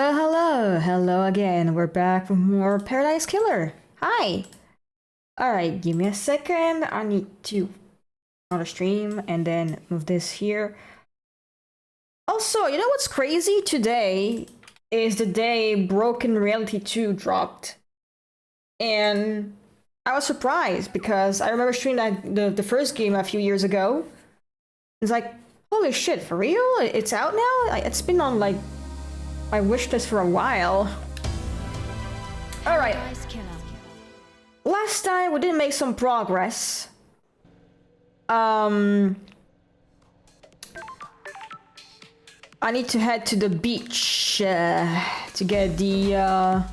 Well, hello again. We're back with more Paradise Killer. Hi. All right, give me a second. I need to on the stream and then move this here. Also, you know what's crazy? Today is the day Broken Reality 2 dropped, and I was surprised because I remember streaming the first game a few years ago. It's like, holy shit, for real? It's out now? It's been on like my wish list for a while. Alright. Last time we did make some progress. I need to head to the beach to get the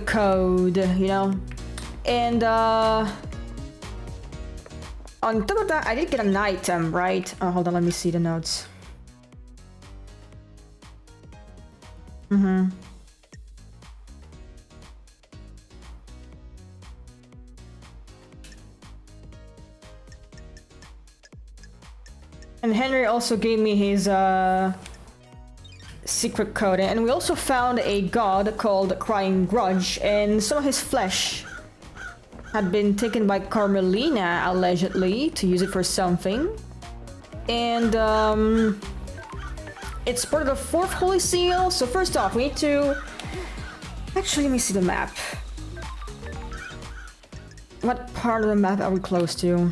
code, you know? And on top of that, I did get an item, right? Oh, hold on, let me see the notes. And Henry also gave me his secret code, and we also found a god called Crying Grudge, and some of his flesh had been taken by Carmelina, allegedly, to use it for something. And it's part of the fourth holy seal. So first off, we need to... Actually, let me see the map. What part of the map are we close to?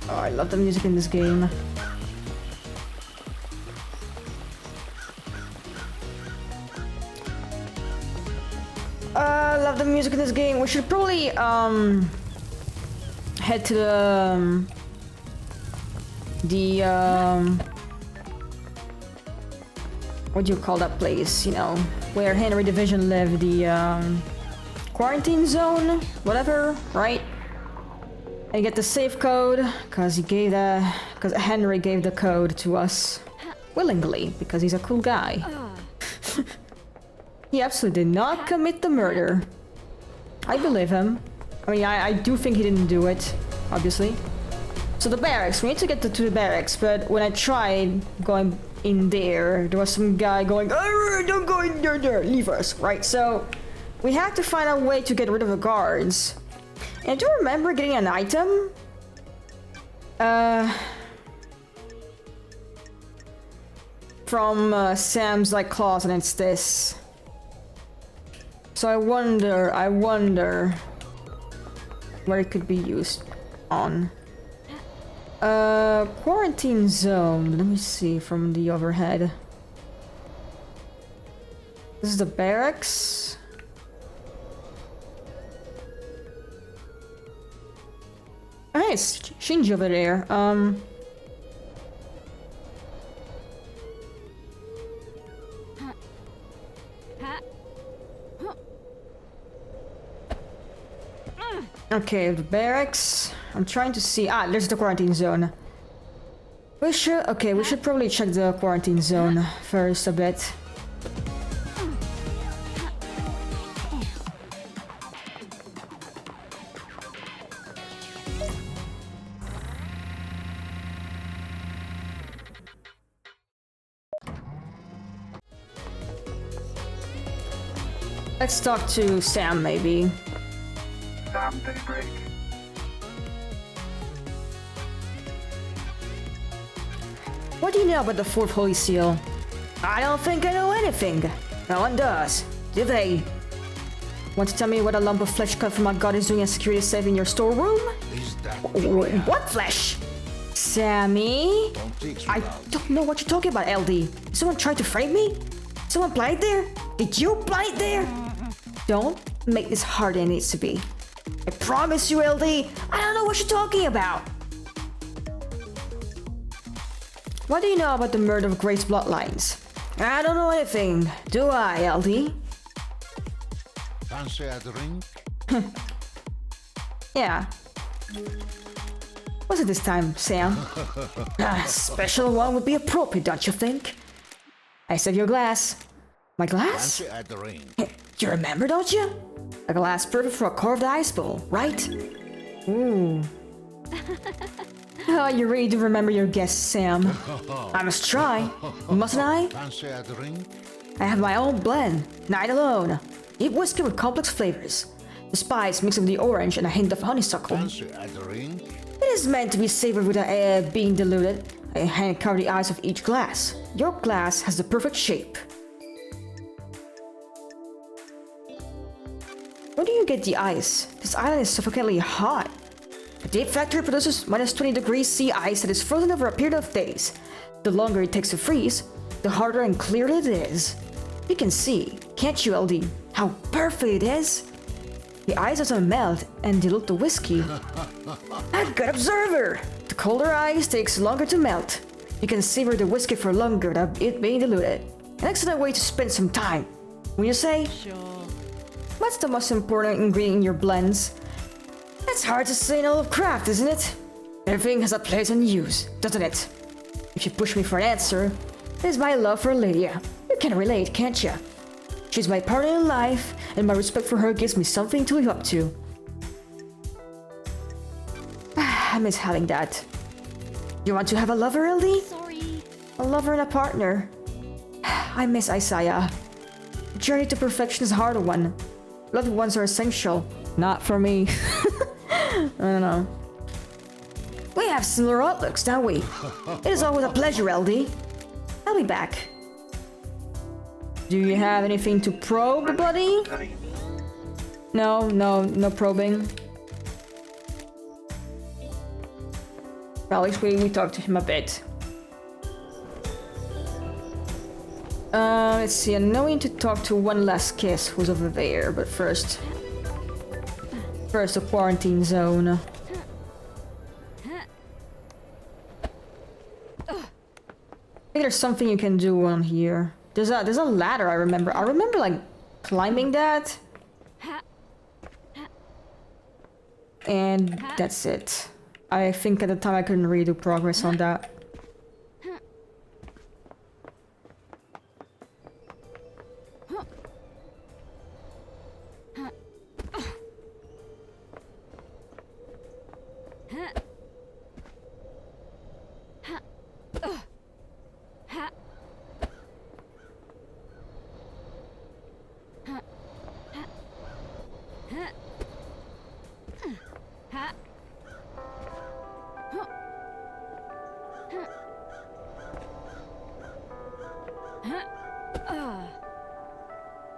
Oh, I love the music in this game. I love the music in this game. We should probably head to the what do you call that place? You know, where Henry Division lived, the quarantine zone, whatever, right? And get the safe code, because Henry gave the code to us willingly, because he's a cool guy. He absolutely did not commit the murder. I believe him. I mean, I do think he didn't do it, obviously. So the barracks, we need to get to the barracks, but when I tried going in there was some guy going, don't go in there, leave us, right? So we have to find a way to get rid of the guards. And do you remember getting an item? From Sam's like closet, and it's this. So I wonder where it could be used on. Quarantine zone. Let me see from the overhead. This is the barracks. Hey, it's Shinji over there. Okay, the barracks. I'm trying to see. Ah, there's the quarantine zone. We should probably check the quarantine zone first a bit. Let's talk to Sam, maybe. Sam, daybreak. What do you know about the fourth holy seal? I don't think I know anything. No one does, do they? Want to tell me what a lump of flesh cut from a god is doing a security safe in your storeroom? What flesh? Sammy? I don't know what you're talking about, LD. Someone tried to frame me? Someone blind there? Did you blind there? Don't make this harder than it needs to be. I promise you, LD, I don't know what you're talking about. What do you know about the murder of Grace bloodlines? I don't know anything, do I, LD? Fancy a drink? Yeah. What's it this time, Sam? A special one would be appropriate, don't you think? I said your glass. My glass? Fancy at the ring. You remember, don't you? A glass perfect for a carved ice bowl, right? Ooh. Oh, you really do remember your guess, Sam. I must try, mustn't I? Fancy at the ring. I have my own blend, night alone. Deep whiskey with complex flavors. The spice mixed with the orange and a hint of honeysuckle. Fancy at the ring. It is meant to be savored without being diluted. I hand cover the eyes of each glass. Your glass has the perfect shape. Where do you get the ice? This island is suffocatingly hot. The Deep Factory produces minus 20 degrees C ice that is frozen over a period of days. The longer it takes to freeze, the harder and clearer it is. You can see, can't you, LD, how perfect it is? The ice doesn't melt and dilute the whiskey. A good observer! The colder ice takes longer to melt. You can savor the whiskey for longer without it being diluted. An excellent way to spend some time. When you say, Sure. what's the most important ingredient in your blends? It's hard to say in all of craft, isn't it? Everything has a place and use, doesn't it? If you push me for an answer, it is my love for Lydia. You can relate, can't you? She's my partner in life, and my respect for her gives me something to live up to. I miss having that. You want to have a lover, LD? Sorry. A lover and a partner. I miss Isaiah. The journey to perfection is a hard one. Loved ones are essential. Not for me. I don't know. We have similar outlooks, don't we? It is always a pleasure, LD. I'll be back. Do you have anything to probe, buddy? Study. No probing. Well, at least we talked to him a bit. Let's see, I know we need to talk to one last kiss who's over there, but first the quarantine zone. I think there's something you can do on here. There's a ladder, I remember. I remember like climbing that. And that's it. I think at the time I couldn't really do progress on that.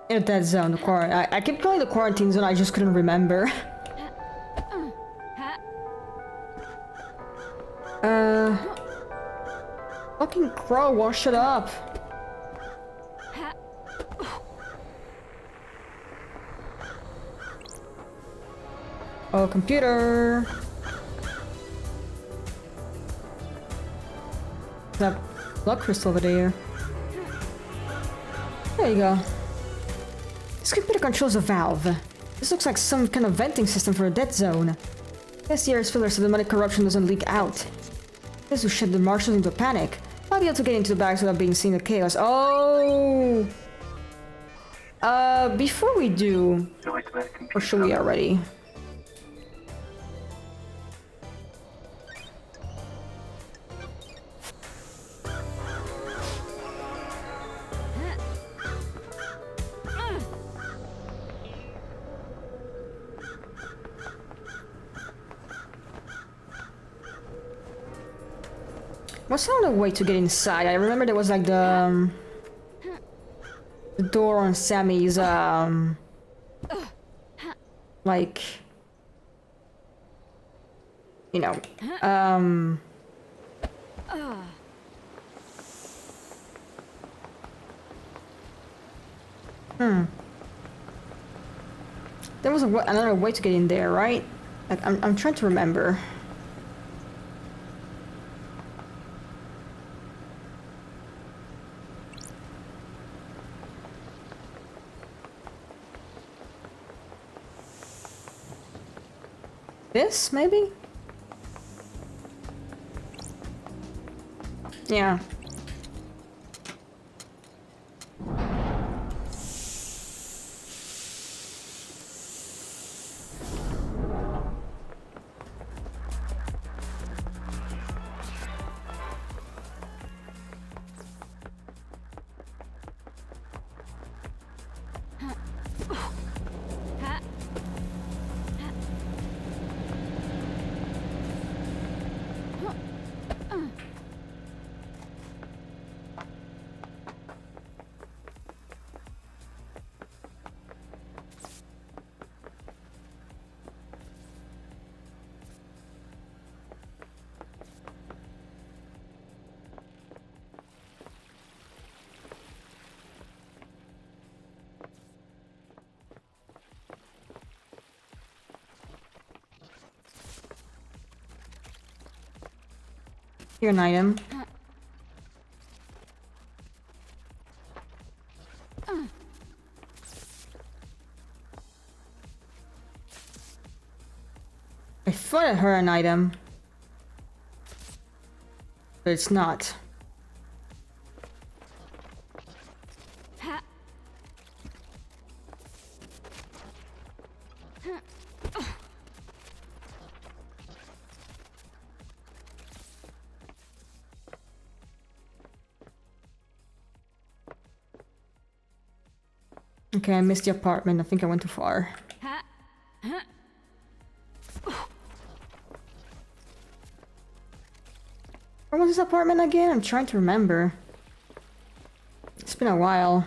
In that zone, the I kept calling the quarantine zone, I just couldn't remember. Fucking crow, wash it up. Oh, computer. That blood crystal over there. There you go. This computer controls a valve. This looks like some kind of venting system for a dead zone. This year's filler so the money corruption doesn't leak out. This will shed the marshals into panic. I'll be able to get into the bags without being seen in chaos. Oh! Before we do... Or should we already? What's the way to get inside? I remember there was like the door on Sammy's like, you know, there was another way to get in there, right? Like, I'm trying to remember. This, maybe? Yeah. Here, an item. I thought I heard an item. But it's not. Okay, I missed the apartment. I think I went too far. Where was this apartment again? I'm trying to remember. It's been a while.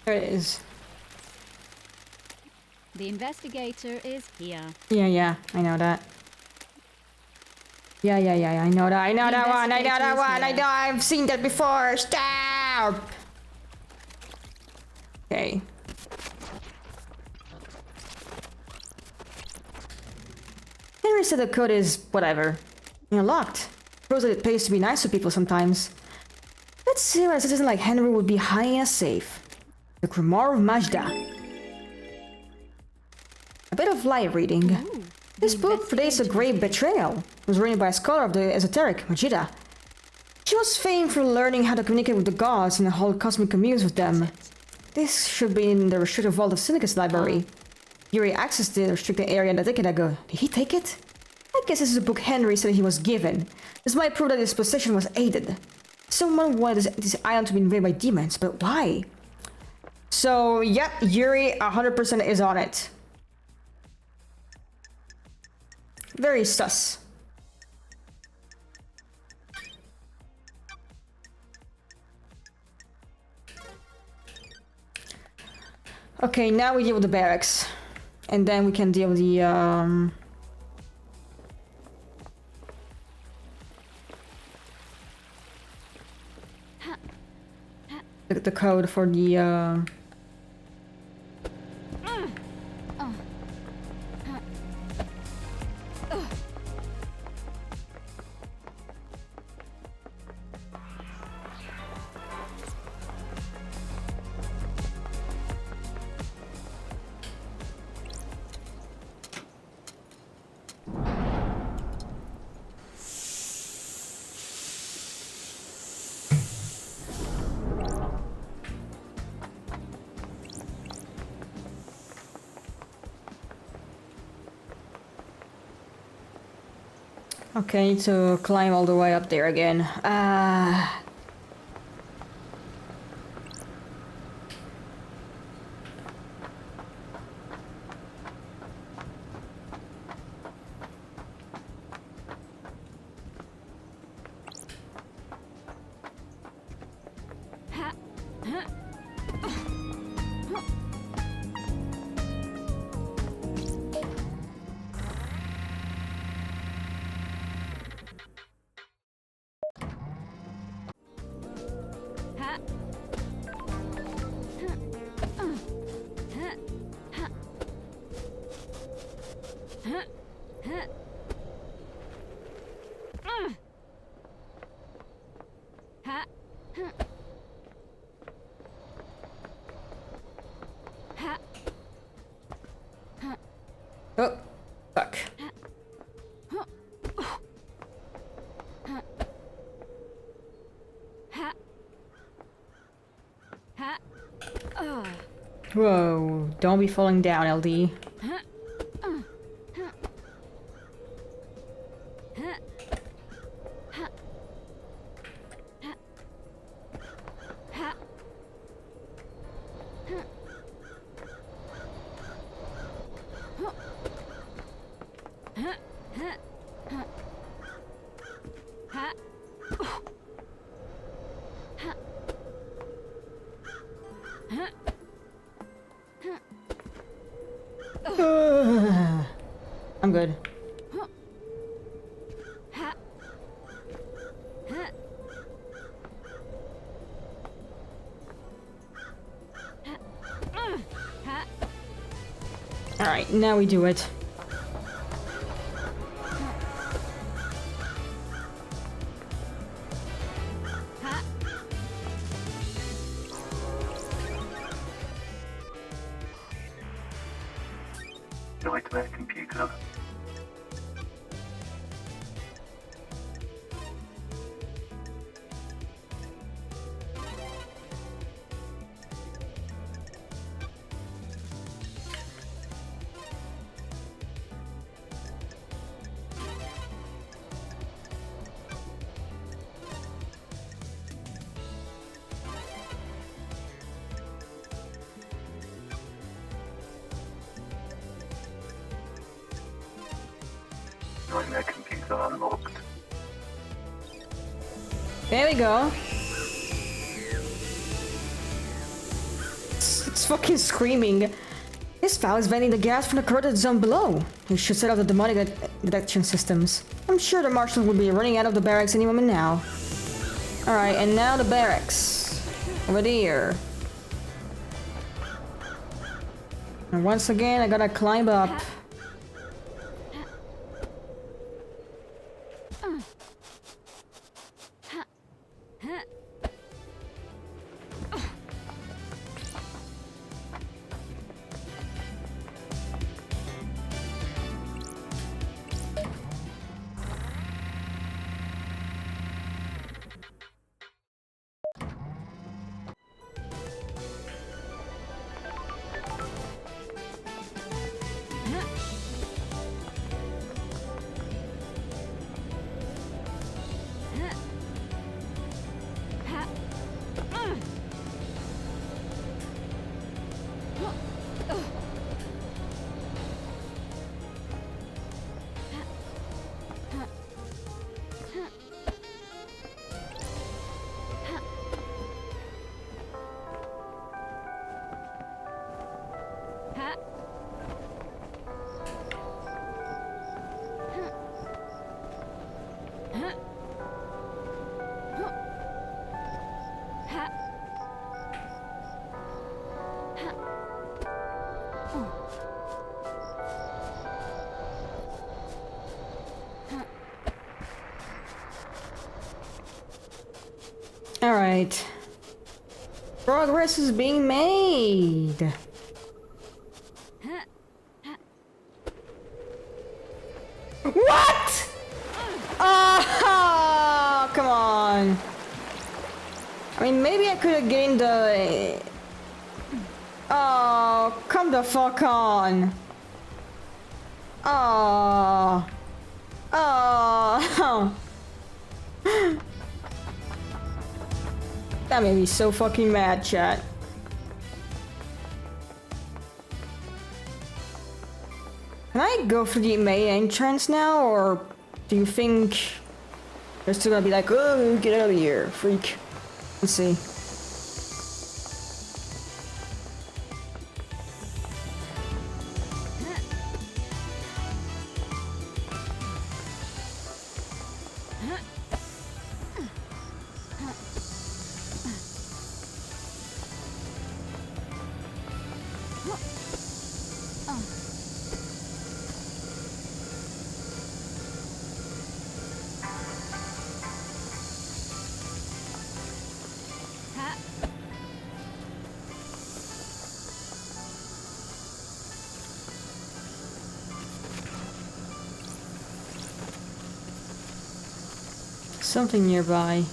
There it is. The investigator is here. Yeah, I know that. Yeah, I know that. I know that one. I know that one. I know I've seen that before. Stop! Okay. Henry said the code is whatever. Locked. Proves that it pays to be nice to people sometimes. Let's see why a citizen like Henry would be hiding a safe. The Grimoire of Majda. A bit of light reading. Ooh, This book predates a great betrayal. It was written by a scholar of the esoteric, Majida. She was famed for learning how to communicate with the gods and hold cosmic communes with them. This should be in the restricted vault of Syndicus library. Yuri accessed the restricted area a decade ago. Did he take it? I guess this is a book Henry said he was given. This might prove that his possession was aided. Someone wanted this island to be invaded by demons, but why? So, yep, Yuri 100% is on it. Very sus. Okay, now we deal with the barracks. And then we can deal with the code for the Okay, need to climb all the way up there again. Oh, fuck. Whoa, don't be falling down, LD. good. Alright, now we do it. Nightmare computer. Nightmare computer unlocked. There we go. It's fucking screaming. This foul is venting the gas from the corroded zone below. You should set up the demonic detection systems. I'm sure the marshals will be running out of the barracks any moment now. Alright, and now the barracks. Over there. And once again, I gotta climb up. Alright. Progress is being made. What? Oh, come on. I mean, maybe I could have gained the... Oh, come the fuck on. Oh. Oh. That made me so fucking mad, chat. Can I go for the main entrance now, or do you think they're still gonna be like, oh, get out of here, freak? Let's see. Something nearby.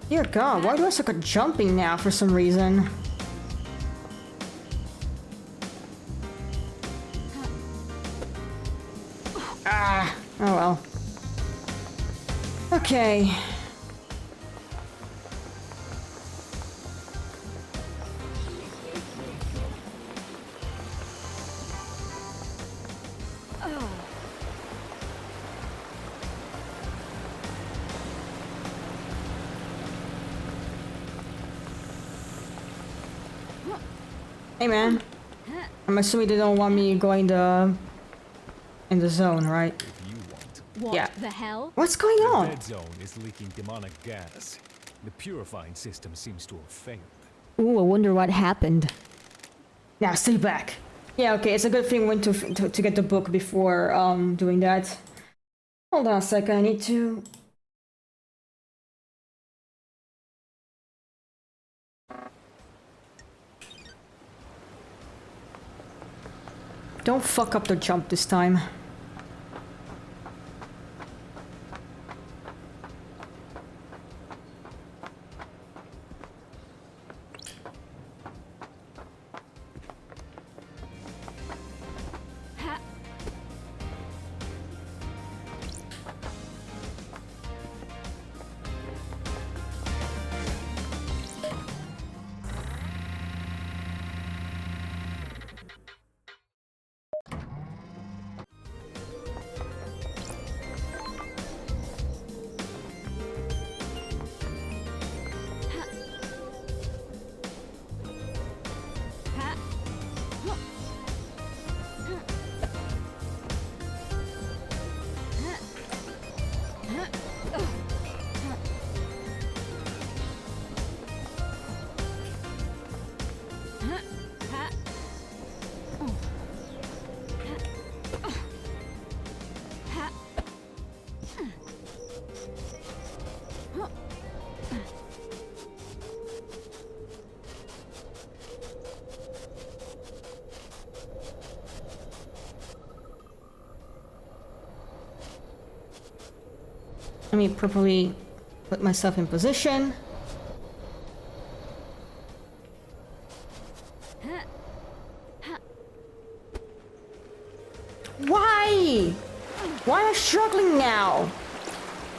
Dear God, why do I suck at jumping now for some reason? Ah, oh well. Okay. Hey man, I'm assuming they don't want me going in the zone, right? If you want. What Yeah. the hell? What's going The on? red zone is leaking demonic gas. The purifying system seems to have failed. Ooh, I wonder what happened. Now stay back. Yeah, okay, it's a good thing we went to get the book before doing that. Hold on a second, I need to... Don't fuck up the jump this time. Let me properly put myself in position. Why? Why am I struggling now?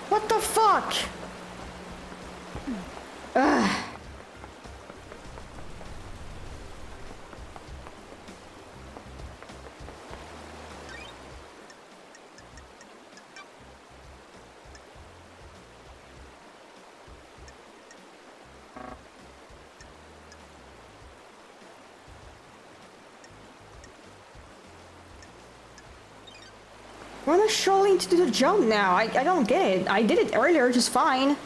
What the fuck? Ugh. Why am I struggling to do the jump now? I don't get it. I did it earlier just fine.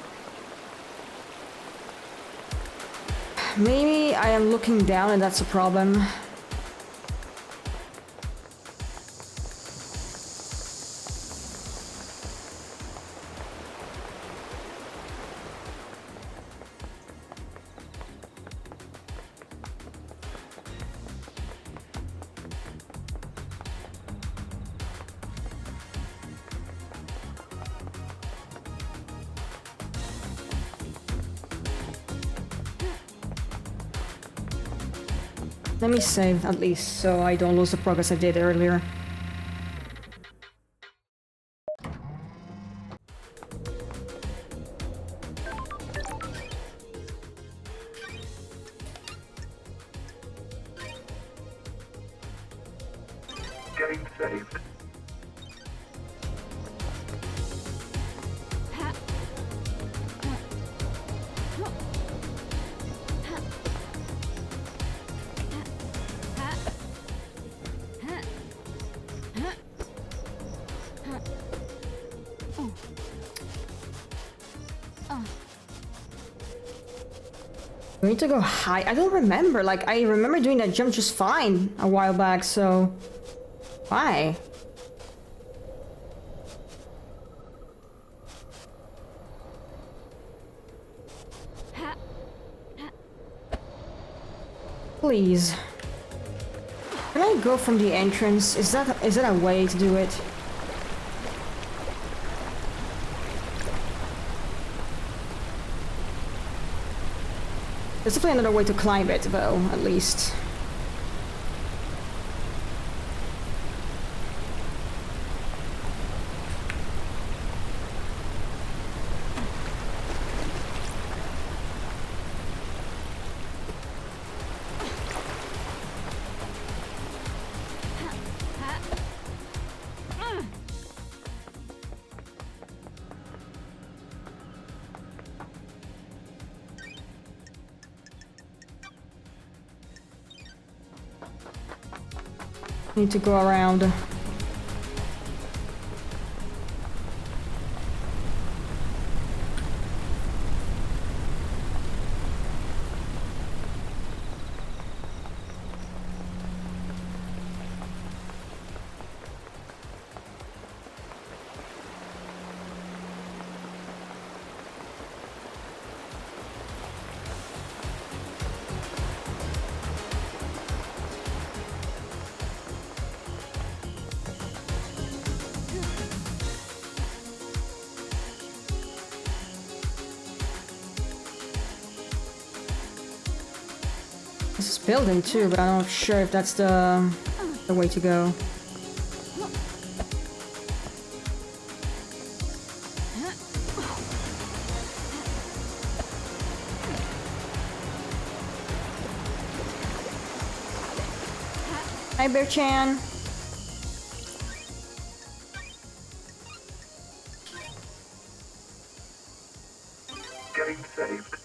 Maybe I am looking down and that's a problem. Let me save at least so I don't lose the progress I did earlier. Getting saved. We need to go high. I don't remember. Like, I remember doing that jump just fine a while back, so... Why? Please. Can I go from the entrance? Is that a way to do it? There's definitely another way to climb it, though, at least. Need to go around. This is building too, but I'm not sure if that's the way to go. Hi, Bear-chan. Getting saved.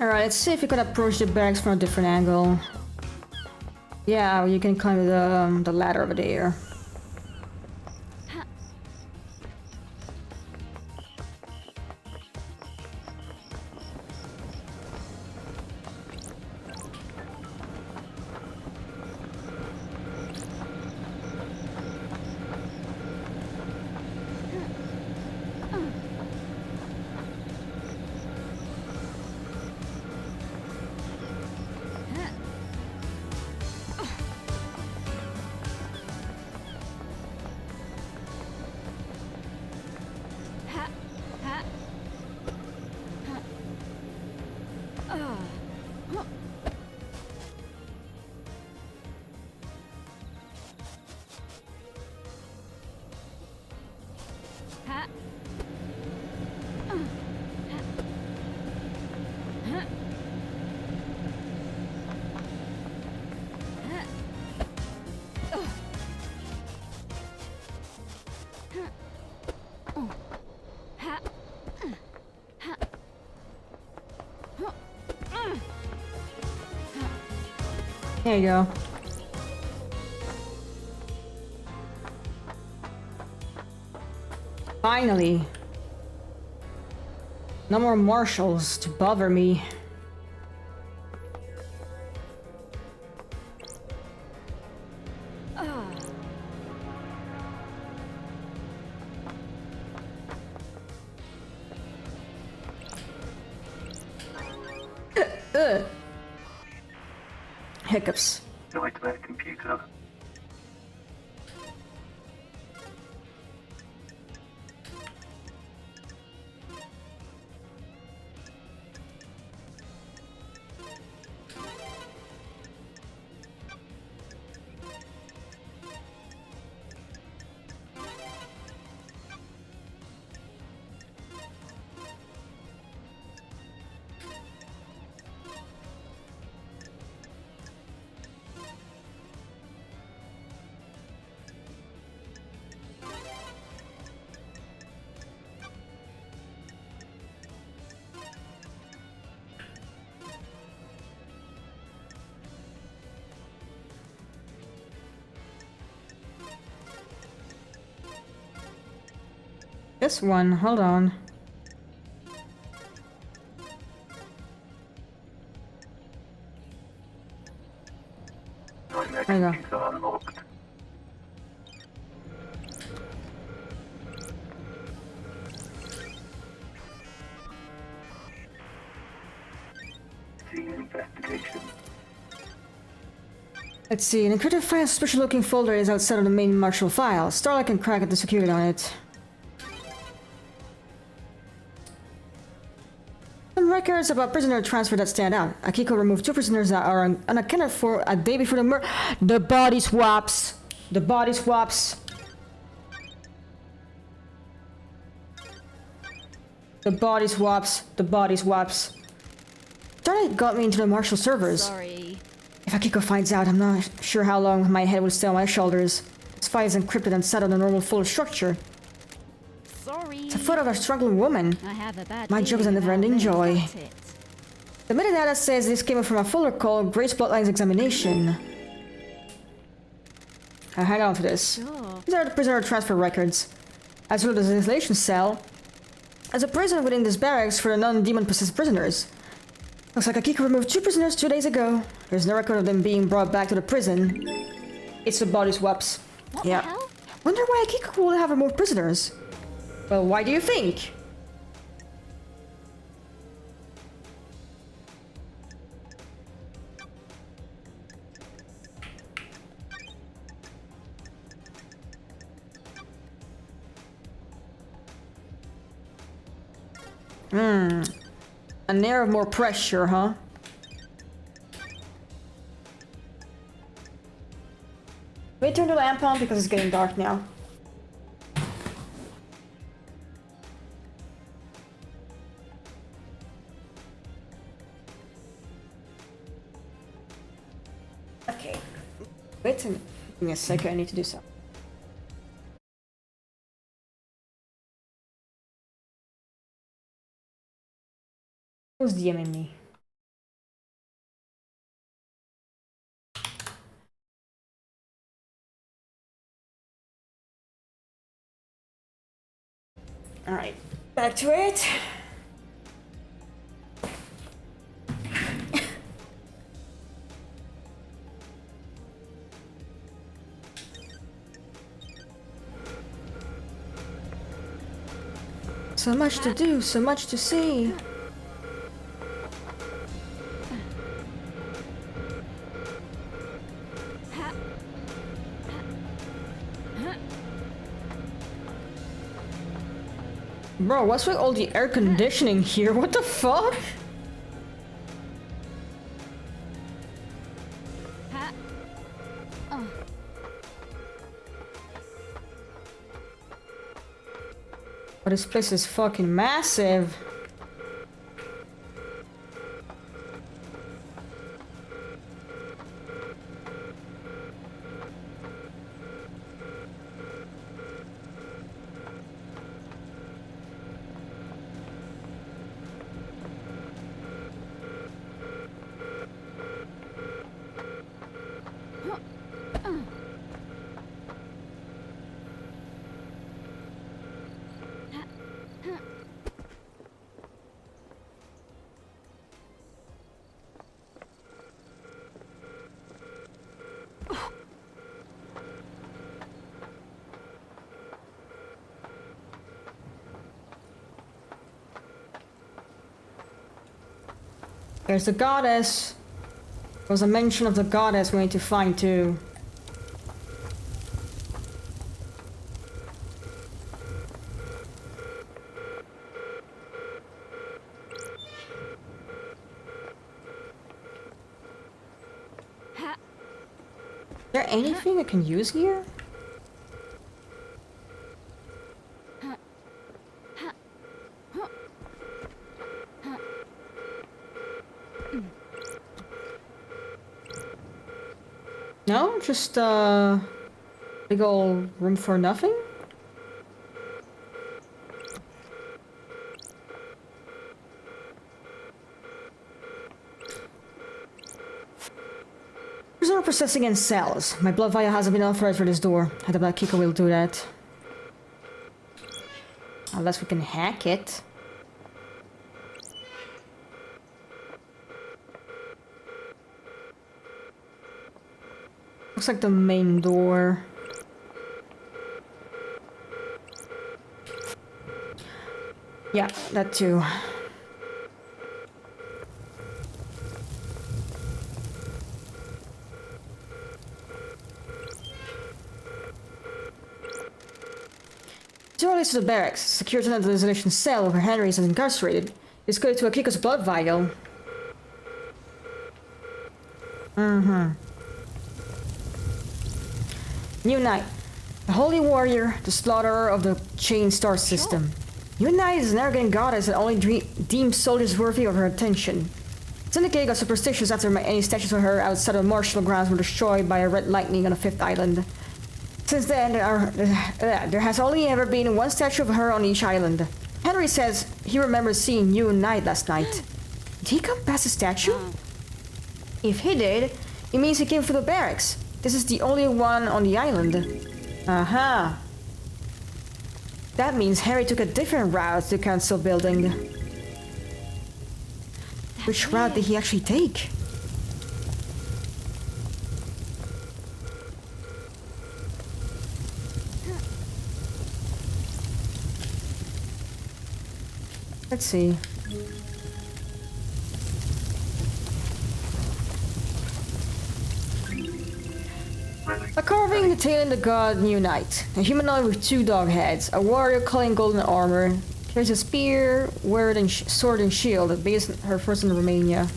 Alright, let's see if we can approach the barracks from a different angle. Yeah, you can climb the ladder over there. There you go. Finally. No more marshals to bother me. Hiccups. Nightmare computer. This one, hold on. Nightmare There you go. computer unlocked. Scene investigation. Let's see, an encrypted file special looking folder is outside of the main marshal file. Starlight can crack at the security on it. Some records about prisoner transfer that stand out. Akiko removed 2 prisoners that are unaccounted for a day before the murder. The body swaps! The body swaps! The body swaps. The body swaps. Started got me into the Marshall servers. Sorry. If Akiko finds out, I'm not sure how long my head will stay on my shoulders. This file is encrypted and set on a normal folder structure. Sorry. It's a photo of a struggling woman. I have a bad My job is a feeling never-ending about joy. this. That's it. The metadata says this came from a folder called Grace Bloodlines Examination. I'll hang on to this. Sure. These are the prisoner transfer records. As well as the isolation cell. As a prison within this barracks for the non-demon possessed prisoners. Looks like Akiko removed 2 prisoners 2 days ago. There's no record of them being brought back to the prison. It's the body swaps. What Yeah. the hell? Wonder why Akiko will have removed prisoners. Well, why do you think? An air of more pressure, huh? Let me turn the lamp on because it's getting dark now. Okay. Wait a minute. Give me a second, I need to do something. Who's DMing me? Alright, back to it. So much to do, so much to see. Bro, what's with all the air conditioning here? What the fuck? But this place is fucking massive. There's the goddess. There was a mention of the goddess we need to find too. Is there anything I can use here? No, just big ol' room for nothing? Prisoner processing in cells. My blood vial hasn't been authorized for this door. I doubt Kiko will do that. Unless we can hack it. Looks like the main door. Yeah, that too. Zero leads to the barracks, secured in the isolation cell where Henry is incarcerated. It's go to Akiko's blood vial. New Knight. The Holy Warrior, the slaughterer of the Chain Star system. Unite is an arrogant goddess that only deems soldiers worthy of her attention. Syndicate got superstitious after any statues of her outside of martial grounds were destroyed by a red lightning on the 5th island. Since then, there has only ever been one statue of her on each island. Henry says he remembers seeing Unite last night. Did he come past the statue? If he did, it means he came through the barracks. This is the only one on the island. Aha. That means Harry took a different route to the council building. Which route did he actually take? Let's see. A carving detailing the god Unite. A humanoid with 2 dog heads. A warrior clad in golden armor. Carries a spear, sword and shield, based on her first in Romania.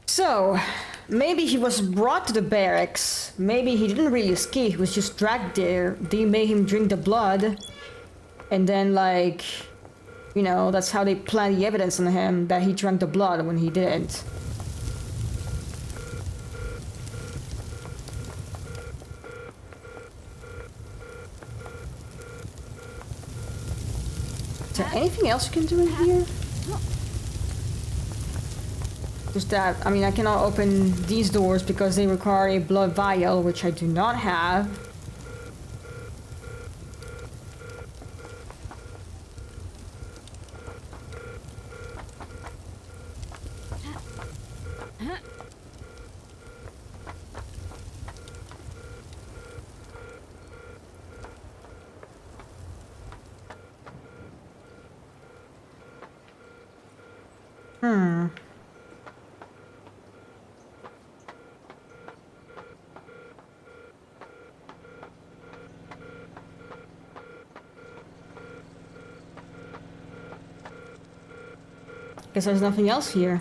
So, maybe he was brought to the barracks. Maybe he didn't really escape, he was just dragged there. They made him drink the blood. And then, like, you know, that's how they plant the evidence on him that he drank the blood when he didn't. Is there anything else you can do in here? Just that, I mean, I cannot open these doors because they require a blood vial, which I do not have. Guess there's nothing else here.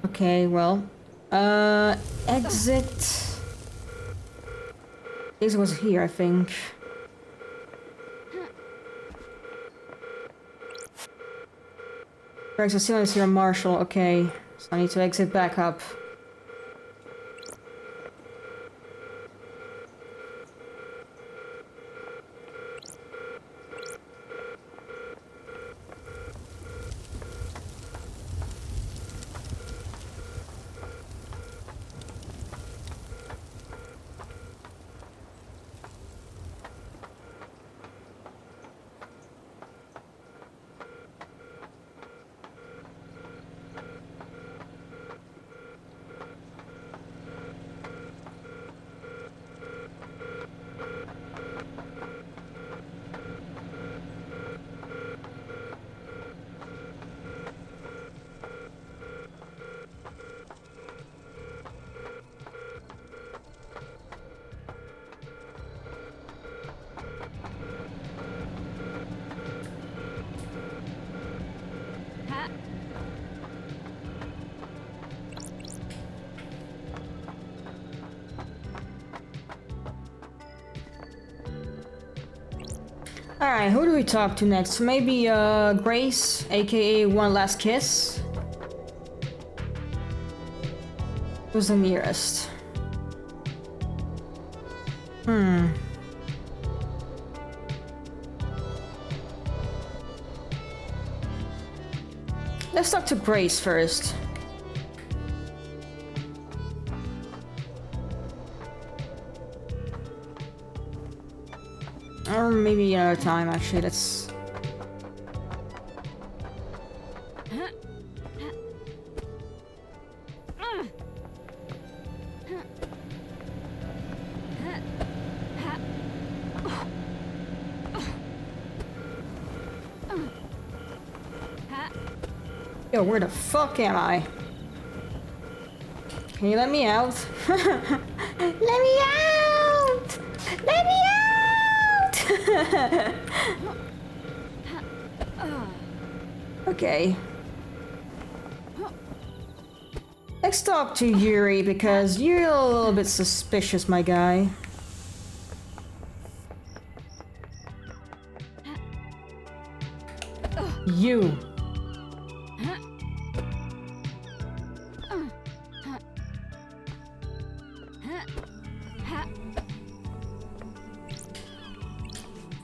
Okay, well, exit. This was here, I think. There's a cylinder here, Marshall. Okay, so I need to exit back up. Alright, who do we talk to next? Maybe, Grace, aka One Last Kiss? Who's the nearest? Let's talk to Grace first. Or maybe another time, actually. Let's... Yo, where the fuck am I? Can you let me out? Let me out! Let me out! Okay. Let's talk to Yuri because you're a little bit suspicious, my guy. You.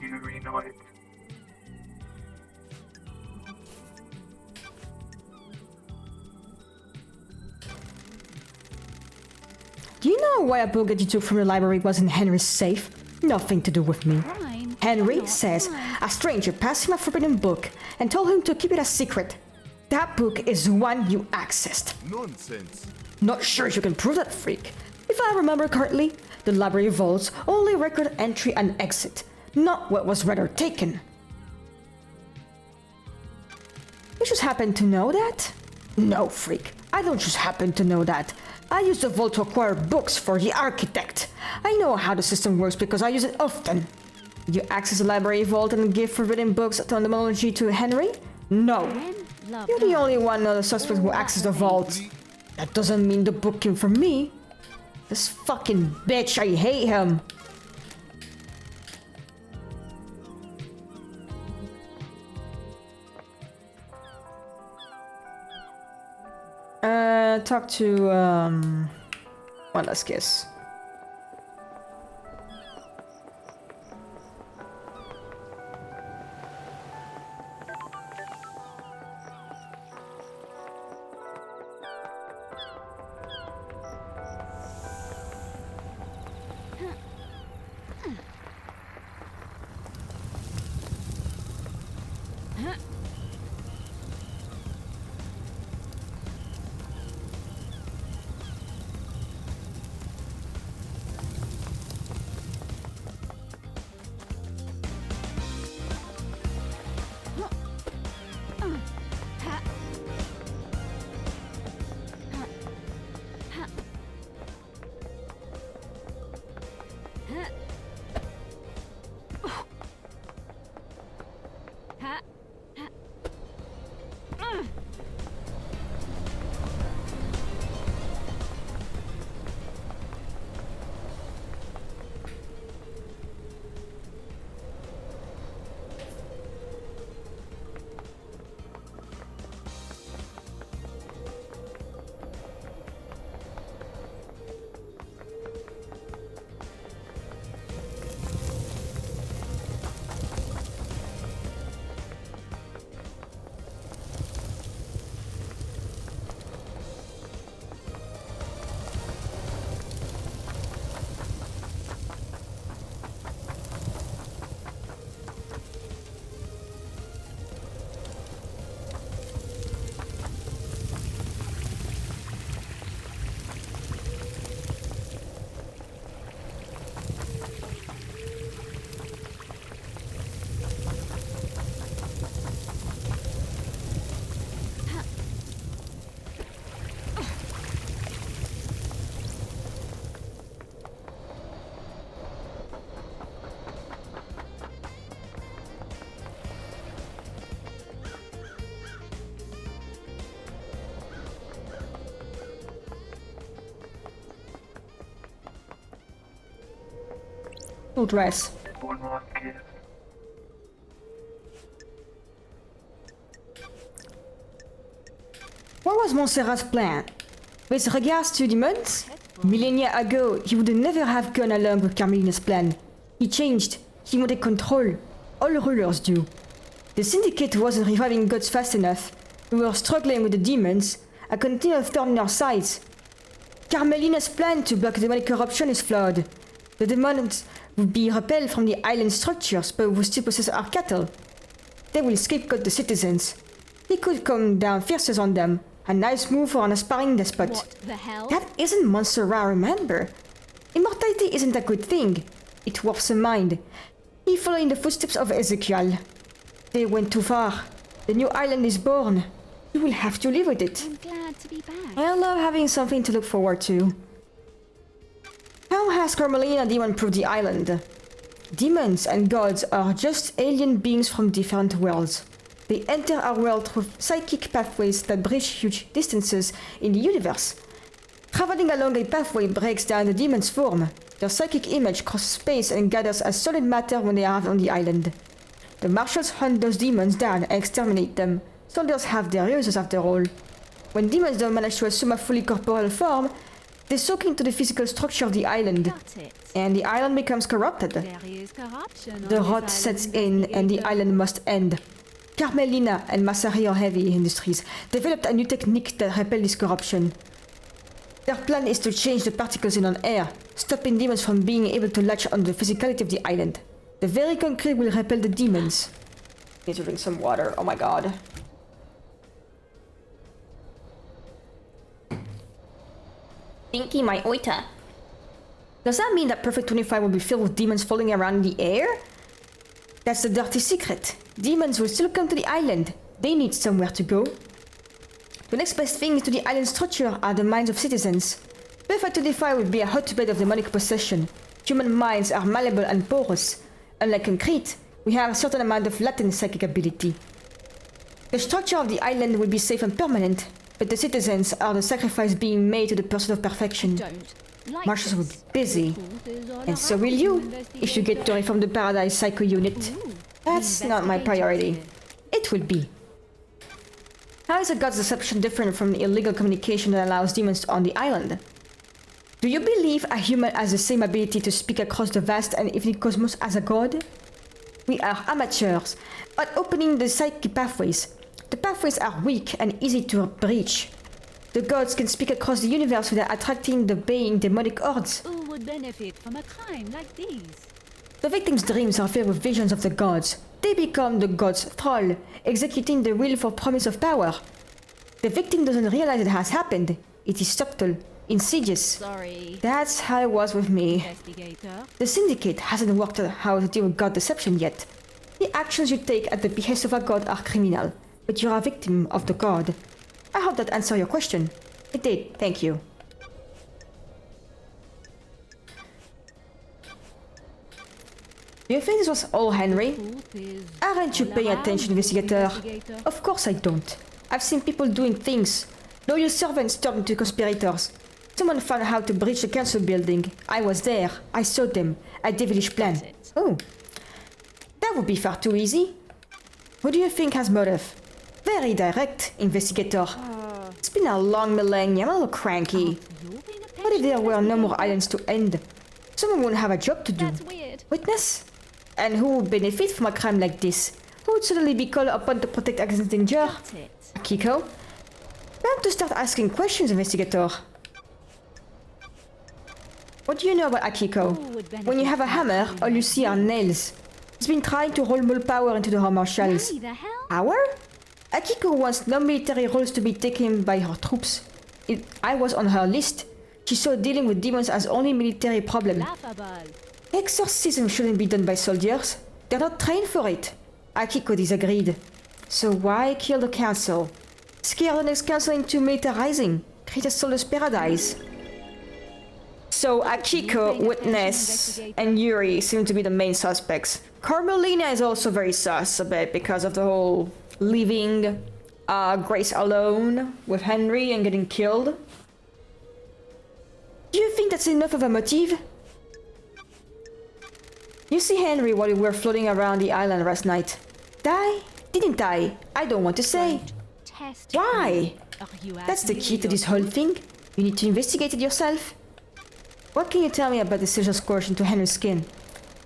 You reunite. Do you know why a book that you took from the library was in Henry's safe? Nothing to do with me. Fine. Henry Not says fine. a stranger passed him a forbidden book and told him to keep it a secret. That book is one you accessed. Nonsense. Not sure if you can prove that, freak. If I remember correctly, the library vaults only record entry and exit, not what was read or taken. You just happen to know that? No, freak. I don't just happen to know that. I use the vault to acquire books for the architect. I know how the system works because I use it often. You access the library vault and give forbidden books terminology to Henry? No. When? Love. You're the only one of the suspects who accessed the vault. That doesn't mean the book came from me. This fucking bitch, I hate him. Talk to, well, let's guess. Full dress. One last kiss. What was Montserrat's plan? With regards to demons? Millennia ago, he would never have gone along with Carmelina's plan. He changed. He wanted control. All rulers do. The Syndicate wasn't reviving gods fast enough. We were struggling with the demons. A continual thorn in our sides. Carmelina's plan to block demonic corruption is flawed. The demons would be repelled from the island structures, but would still possess our cattle. They will scapegoat the citizens. He could come down fiercest on them. A nice move for an aspiring despot. What the hell? That isn't Montserrat, remember? Immortality isn't a good thing. It warps a mind. He followed in the footsteps of Ezekiel. They went too far. The new island is born. You will have to live with it. I'm glad to be back. I love having something to look forward to. How has Carmelina Demon proved the island? Demons and gods are just alien beings from different worlds. They enter our world through psychic pathways that bridge huge distances in the universe. Traveling along a pathway breaks down the demon's form. Their psychic image crosses space and gathers as solid matter when they arrive on the island. The marshals hunt those demons down and exterminate them. Soldiers have their uses after all. When demons don't manage to assume a fully corporeal form, they soak into the physical structure of the island, Got it. and the island becomes corrupted. There is corruption. The on rot this sets island, in and the investigator. island must end. Carmelina and Massario Heavy Industries developed a new technique that repel this corruption. Their plan is to change the particles in on air, stopping demons from being able to latch on the physicality of the island. The very concrete will repel the demons. Need to drink some water, oh my god. Thinking my oita. Does that mean that Perfect 25 will be filled with demons floating around in the air? That's the dirty secret. Demons will still come to the island. They need somewhere to go. The next best thing to the island structure are the minds of citizens. Perfect 25 will be a hotbed of demonic possession. Human minds are malleable and porous. Unlike concrete, we have a certain amount of latent psychic ability. The structure of the island will be safe and permanent, but the citizens are the sacrifice being made to the pursuit of perfection. Don't like Marshals will be this. busy. Truth is all And so around will you, if you get investigator. to reform the Paradise Psycho Unit. Ooh, That's not my priority. investigator. It will be. How is a god's deception different from the illegal communication that allows demons on the island? Do you believe a human has the same ability to speak across the vast and infinite cosmos as a god? We are amateurs at opening the psychic pathways. The pathways are weak and easy to breach. The gods can speak across the universe without attracting the baying demonic hordes. Who would benefit from a crime like these? The victim's dreams are filled with visions of the gods. They become the god's thrall, executing the will for promise of power. The victim doesn't realize it has happened. It is subtle, insidious. Sorry, That's how it was with me. investigator. The Syndicate hasn't worked out how to deal with god deception yet. The actions you take at the behest of a god are criminal, but you're a victim of the god. I hope that answered your question. It did, thank you. Do you think this was all Henry? Truth is Aren't you all paying around attention, you, investigator? investigator. Of course I don't. I've seen people doing things. Loyal servants turned into conspirators. Someone found how to breach the council building. I was there. I saw them. A devilish plan. Got it. Oh. That would be far too easy. Who do you think has motive? Very direct, investigator. It's been a long millennium. I'm a little cranky. You're being a What if there patient were no more investigator. islands to end? Someone wouldn't have a job to do. That's weird. Witness? And who would benefit from a crime like this? Who would suddenly be called upon to protect against danger? Got it. Akiko? Time to start asking questions, investigator. What do you know about Akiko? Who would benefit When you have a from hammer, crime all you like see are this? nails. He's been trying to roll more power into the Hammer shells. Why the hell? Power? Akiko wants no military roles to be taken by her troops. I was on her list. She saw dealing with demons as only military problem. Laughable. Exorcism shouldn't be done by soldiers. They're not trained for it. Akiko disagreed. So why kill the council? Scare the next council into militarizing. Create a soulless paradise. So Akiko, Witness, and Yuri seem to be the main suspects. Carmelina is also very sus a bit because of the whole leaving Grace alone with Henry and getting killed. Do you think that's enough of a motive? You see Henry while we were floating around the island last night. Die? Didn't I? I don't want to say. Test. Why? Are you That's the asking key me to this your whole thing. You need to investigate it yourself. What can you tell me about the sigil scorch into Henry's skin?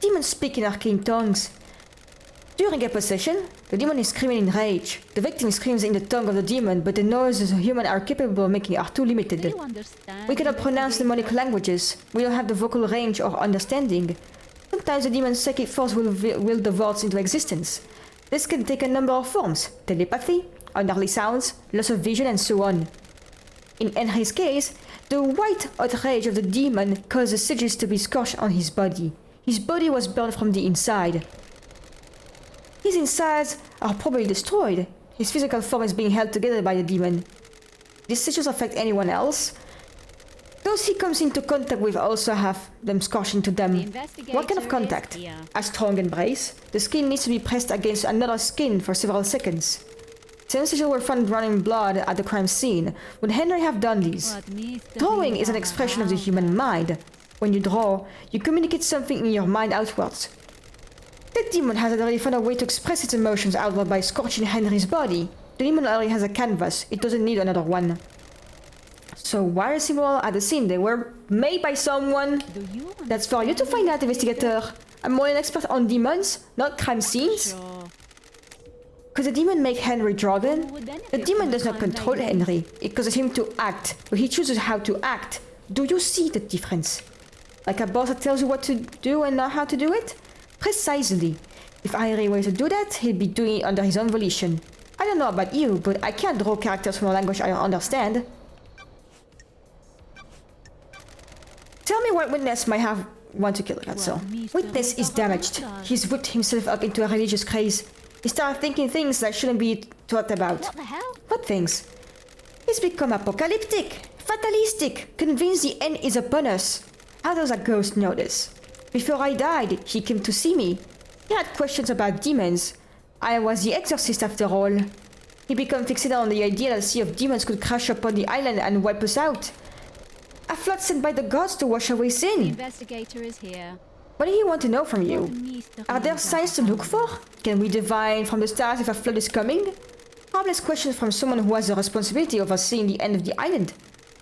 Demons speak in arcane tongues. During a possession, the demon is screaming in rage. The victim screams in the tongue of the demon, but the noises humans are capable of making are too limited. Do you understand? We cannot pronounce demonic languages. We don't have the vocal range or understanding. Sometimes the demon's psychic force will will the words into existence. This can take a number of forms: telepathy, unearthly sounds, loss of vision, and so on. In Henry's case, the white outrage of the demon caused the sigils to be scorched on his body. His body was burned from the inside. His insides are probably destroyed, His physical form is being held together by the demon. These seizures affect anyone else? Those he comes into contact with also have them scorching to them. What kind of contact? A strong embrace. The skin needs to be pressed against another skin for several seconds. Some seizures were found running blood at the crime scene. Would Henry have done these? Drawing is an expression of the human mind. When you draw, you communicate something in your mind outwards. The demon has already found a way to express its emotions outward by scorching Henry's body. The demon already has a canvas. It doesn't need another one. So why are symbols at the scene? They were made by someone. That's for you to find out, investigator. I'm more an expert on demons, not crime scenes. Could the demon make Henry draw them? The demon does not control Henry. It causes him to act, but he chooses how to act. Do you see the difference? Like a boss that tells you what to do and not how to do it? Precisely. If Henry were to do that, he'd be doing it under his own volition. I don't know about you, but I can't draw characters from a language I don't understand. Tell me what witness might have want to kill Gatso. Witness is damaged. He's whipped himself up into a religious craze. He started thinking things that shouldn't be thought about. What the hell? What things? He's become apocalyptic, fatalistic, convinced the end is upon us. How does a ghost know this? Before I died, he came to see me. He had questions about demons. I was the exorcist after all. He became fixated on the idea that a sea of demons could crash upon the island and wipe us out. A flood sent by the gods to wash away The sin. investigator is here. What do you want to know from you? Are there signs to look for? Can we divine from the stars if a flood is coming? Harmless questions from someone who has the responsibility of overseeing the end of the island.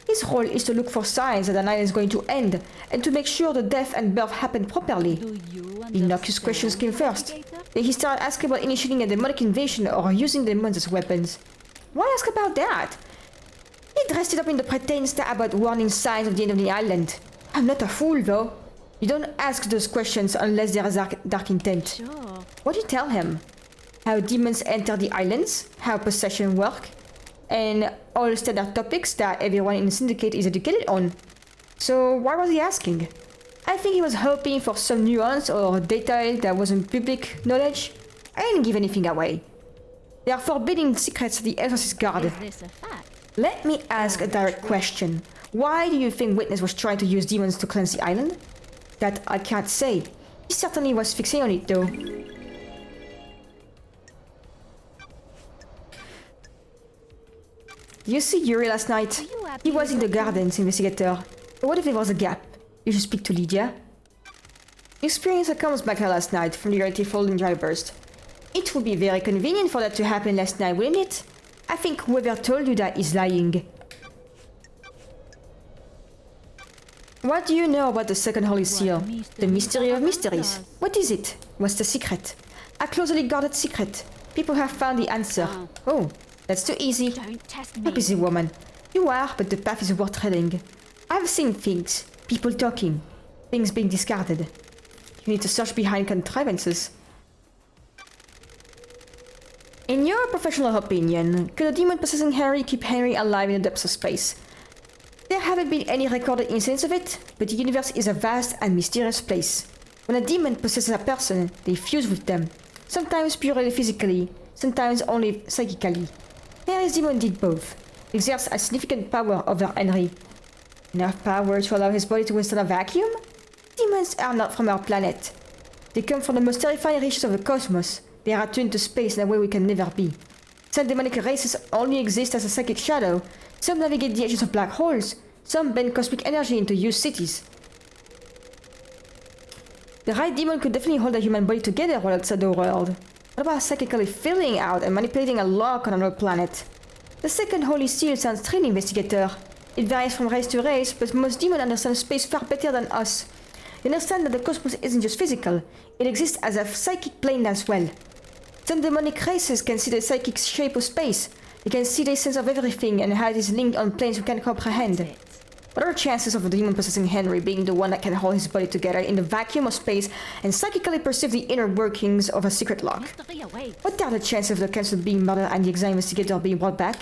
His role is to look for signs that an island is going to end, and to make sure the death and birth happen properly. The innocuous questions came first. Then he started asking about initiating a demonic invasion or using demons as weapons. Why ask about that? He dressed it up in the pretense that about warning signs of the end of the island. I'm not a fool, though. You don't ask those questions unless there is dark intent. Sure. What do you tell him? How demons enter the islands, how possession work, and all standard topics that everyone in the syndicate is educated on. So why was he asking? I think he was hoping for some nuance or detail that wasn't public knowledge. I didn't give anything away. They are forbidding secrets the Exorcist guard. Is this a fact? Let me ask a direct question. Why do you think Witness was trying to use demons to cleanse the island? That I can't say. He certainly was fixing on it though. Did you see Yuri last night? He was in the gardens, investigator. What if there was a gap? You should speak to Lydia. You experienced a comms back last night from the reality folding dry burst. It would be very convenient for that to happen last night, wouldn't it? I think whoever told you that is lying. What do you know about the second Holy Seal? The mystery of mysteries. What is it? What's the secret? A closely guarded secret. People have found the answer. Oh, that's too easy. Don't test me. A busy woman. You are, but the path is worth treading. I've seen things. People talking. Things being discarded. You need to search behind contrivances. In your professional opinion, could a demon possessing Harry keep Henry alive in the depths of space? There haven't been any recorded incidents of it, but the universe is a vast and mysterious place. When a demon possesses a person, they fuse with them. Sometimes purely physically, sometimes only psychically. Harry's demon did both. Exerts a significant power over Henry. Enough power to allow his body to withstand a vacuum? Demons are not from our planet. They come from the most terrifying reaches of the cosmos. They are attuned to space in a way we can never be. Some demonic races only exist as a psychic shadow. Some navigate the edges of black holes. Some bend cosmic energy into huge cities. The right demon could definitely hold a human body together while outside the world. What about psychically filling out and manipulating a lock on another planet? The second Holy Seal sounds strange, investigator. It varies from race to race, but most demons understand space far better than us. They understand that the cosmos isn't just physical, it exists as a psychic plane as well. Some demonic races can see the psychic shape of space. They can see the essence of everything and how it is linked on planes we can't comprehend. What are the chances of a demon possessing Henry being the one that can hold his body together in the vacuum of space and psychically perceive the inner workings of a secret lock? Mystery awaits. What are the chances of the council being murdered and the exam investigator being brought back?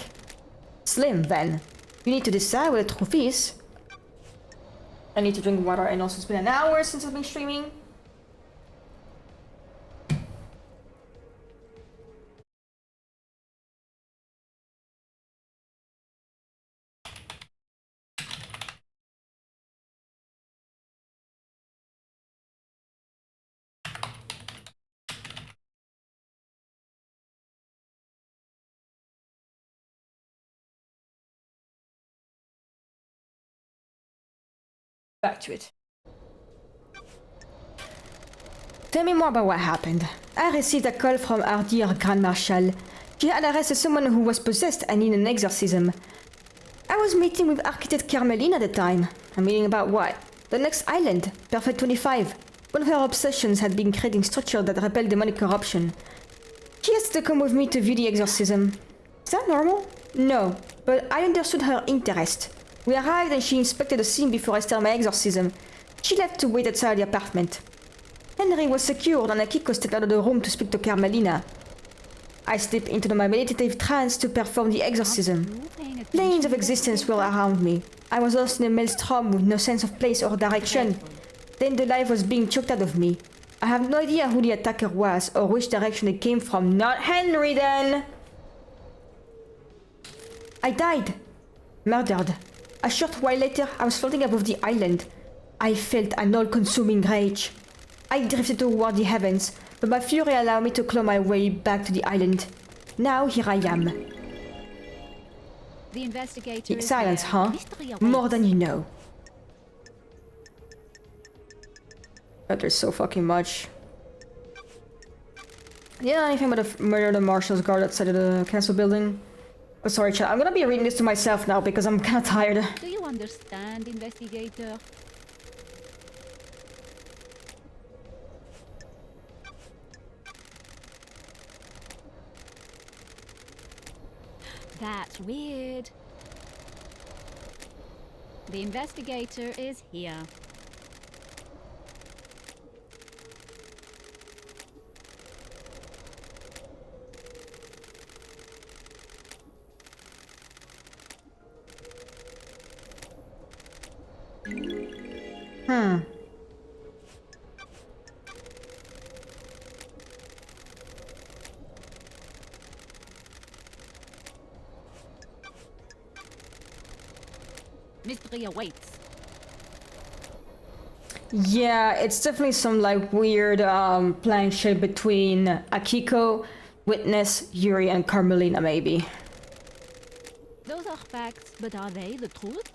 Slim, then. You need to decide what the truth is. I need to drink water, and also it's been an hour since I've been streaming. Back to it. Tell me more about what happened. I received a call from our dear Grand Marshal. She had arrested someone who was possessed and in an exorcism. I was meeting with Architect Carmeline at the time. A meeting about what? The next island, Perfect 25. One of her obsessions had been creating structures that repel demonic corruption. She asked to come with me to view the exorcism. Is that normal? No, but I understood her interest. We arrived and she inspected the scene before I started my exorcism. She left to wait outside the apartment. Henry was secured and Akiko stepped out of the room to speak to Carmelina. I slipped into my meditative trance to perform the exorcism. Planes of existence were around me. I was lost in a maelstrom with no sense of place or direction. Then the life was being choked out of me. I have no idea who the attacker was or which direction it came from. Not Henry then! I died. Murdered. A short while later, I was floating above the island. I felt an all-consuming rage. I drifted toward the heavens, but my fury allowed me to claw my way back to the island. Now here I am. The investigator is Silence, here. huh? Mystery awaits. More than you know. But there's so fucking much. You know anything about the murder of the marshal's guard outside of the castle building? Oh, sorry, chat. I'm gonna be reading this to myself now because I'm kinda tired. Do you understand, investigator? That's weird. The investigator is here. Mystery awaits. Yeah, it's definitely some like weird plan shit between Akiko, Witness, Yuri, and Carmelina maybe. Those are facts, but are they the truth?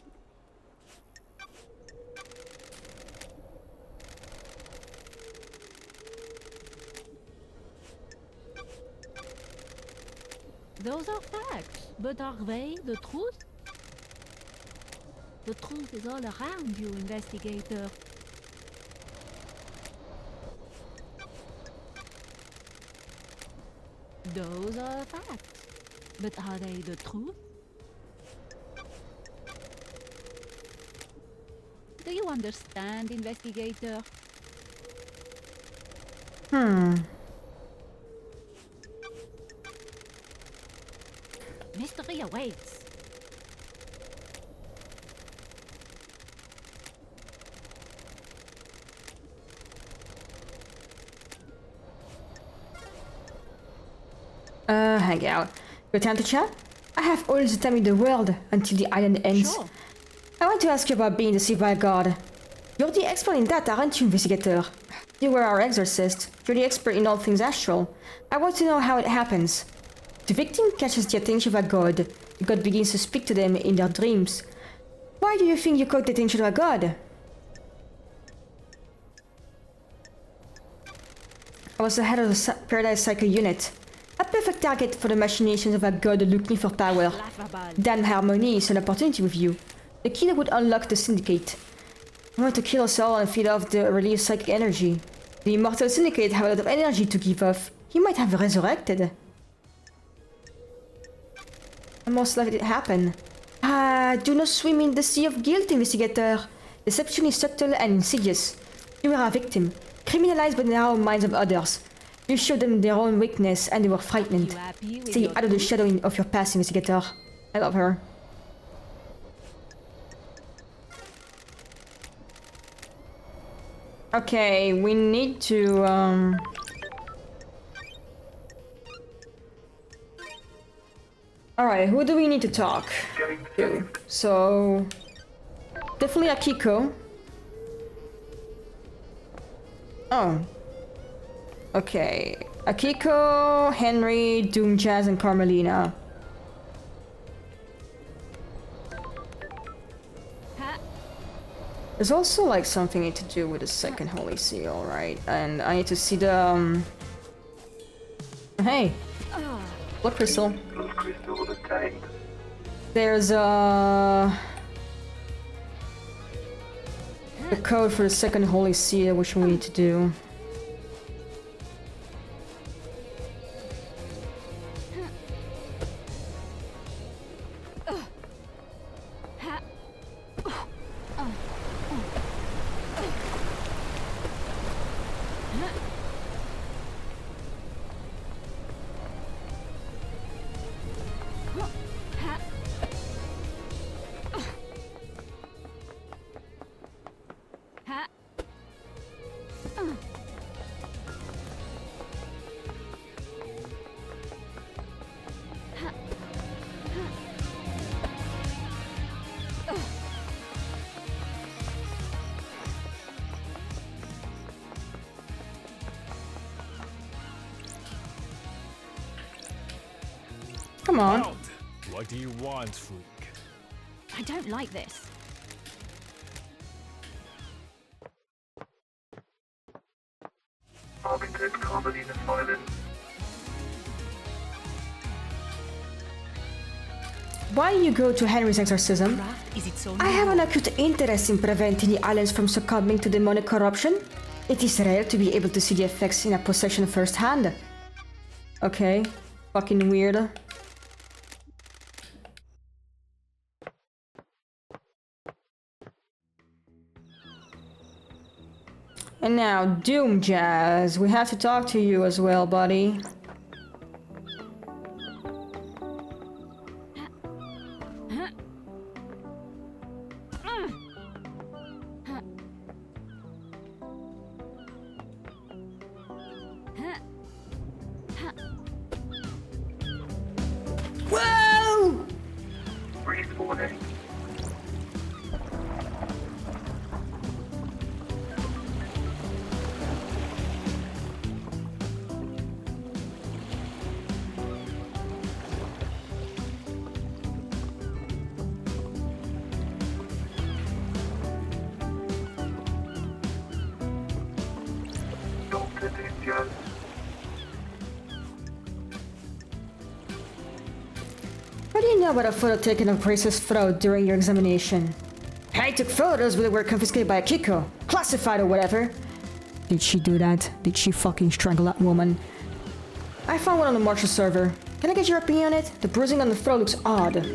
Those are facts, but are they the truth? The truth is all around you, investigator. Those are facts, but are they the truth? Do you understand, investigator? Mystery awaits. Hang out. Got time to chat? I have all the time in the world until the island ends. Sure. I want to ask you about being deceived by God. You're the expert in that, aren't you, investigator? You were our exorcist. You're the expert in all things astral. I want to know how it happens. The victim catches the attention of a god. The god begins to speak to them in their dreams. Why do you think you caught the attention of a god? I was the head of the Paradise Cycle unit. A perfect target for the machinations of a god looking for power. Laughable. Damn harmony is an opportunity with you. The killer would unlock the syndicate. I want to kill us all and feed off the released psychic energy. The immortal syndicate have a lot of energy to give off. He might have resurrected. I must let it happen. Do not swim in the sea of guilt, investigator. Deception is subtle and insidious. You were a victim, criminalized by the narrow minds of others. You showed them their own weakness and they were frightened. You happy with Stay your out of the truth? shadow of your past, investigator. I love her. Okay, we need to, Alright, who do we need to talk to? So... Definitely Akiko. Oh. Okay. Akiko, Henry, Doom Jazz, and Carmelina. Ha- There's also like something I need to do with the second holy seal, right? And I need to see the hey, blood crystal. Blood crystal attained. There's the code for the second holy seal, which we need to do. Come on. Out! What do you want, freak? I don't like this. Arbitrate comedy and violence. Why you go to Henry's exorcism? Craft is its own I have an reward. acute interest in preventing the islands from succumbing to demonic corruption. It is rare to be able to see the effects in a possession firsthand. Okay, fucking weird. And now, Doom Jazz, we have to talk to you as well, buddy. Whoa! Respawning. Doctor Ninja. What do you know about a photo taken of Grace's throat during your examination? I took photos, but they were confiscated by Akiko. Classified or whatever. Did she do that? Did she fucking strangle that woman? I found one on the Marshall server. Can I get your opinion on it? The bruising on the throat looks odd.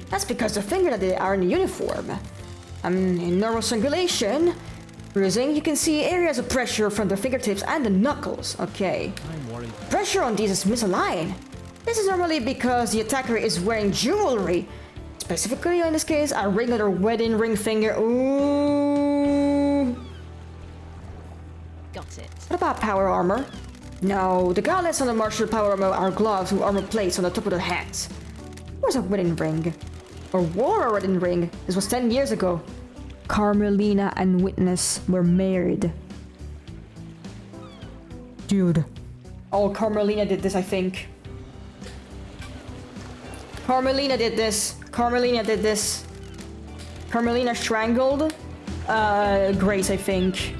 That's because the finger that they are in the uniform. In normal strangulation, bruising, you can see areas of pressure from the fingertips and the knuckles. Okay. I'm worried. Pressure on these is misaligned. This is normally because the attacker is wearing jewelry. Specifically, in this case, a ring on her wedding ring finger. Ooh. Got it. What about power armor? No, the gauntlets on the martial power armor are gloves with armor plates on the top of the hands. Where's a wedding ring? Or wore a wedding ring? This was 10 years ago. Carmelina and Witness were married. Dude. Oh, Carmelina did this, I think. Carmelina did this. Carmelina did this. Carmelina strangled Grace, I think.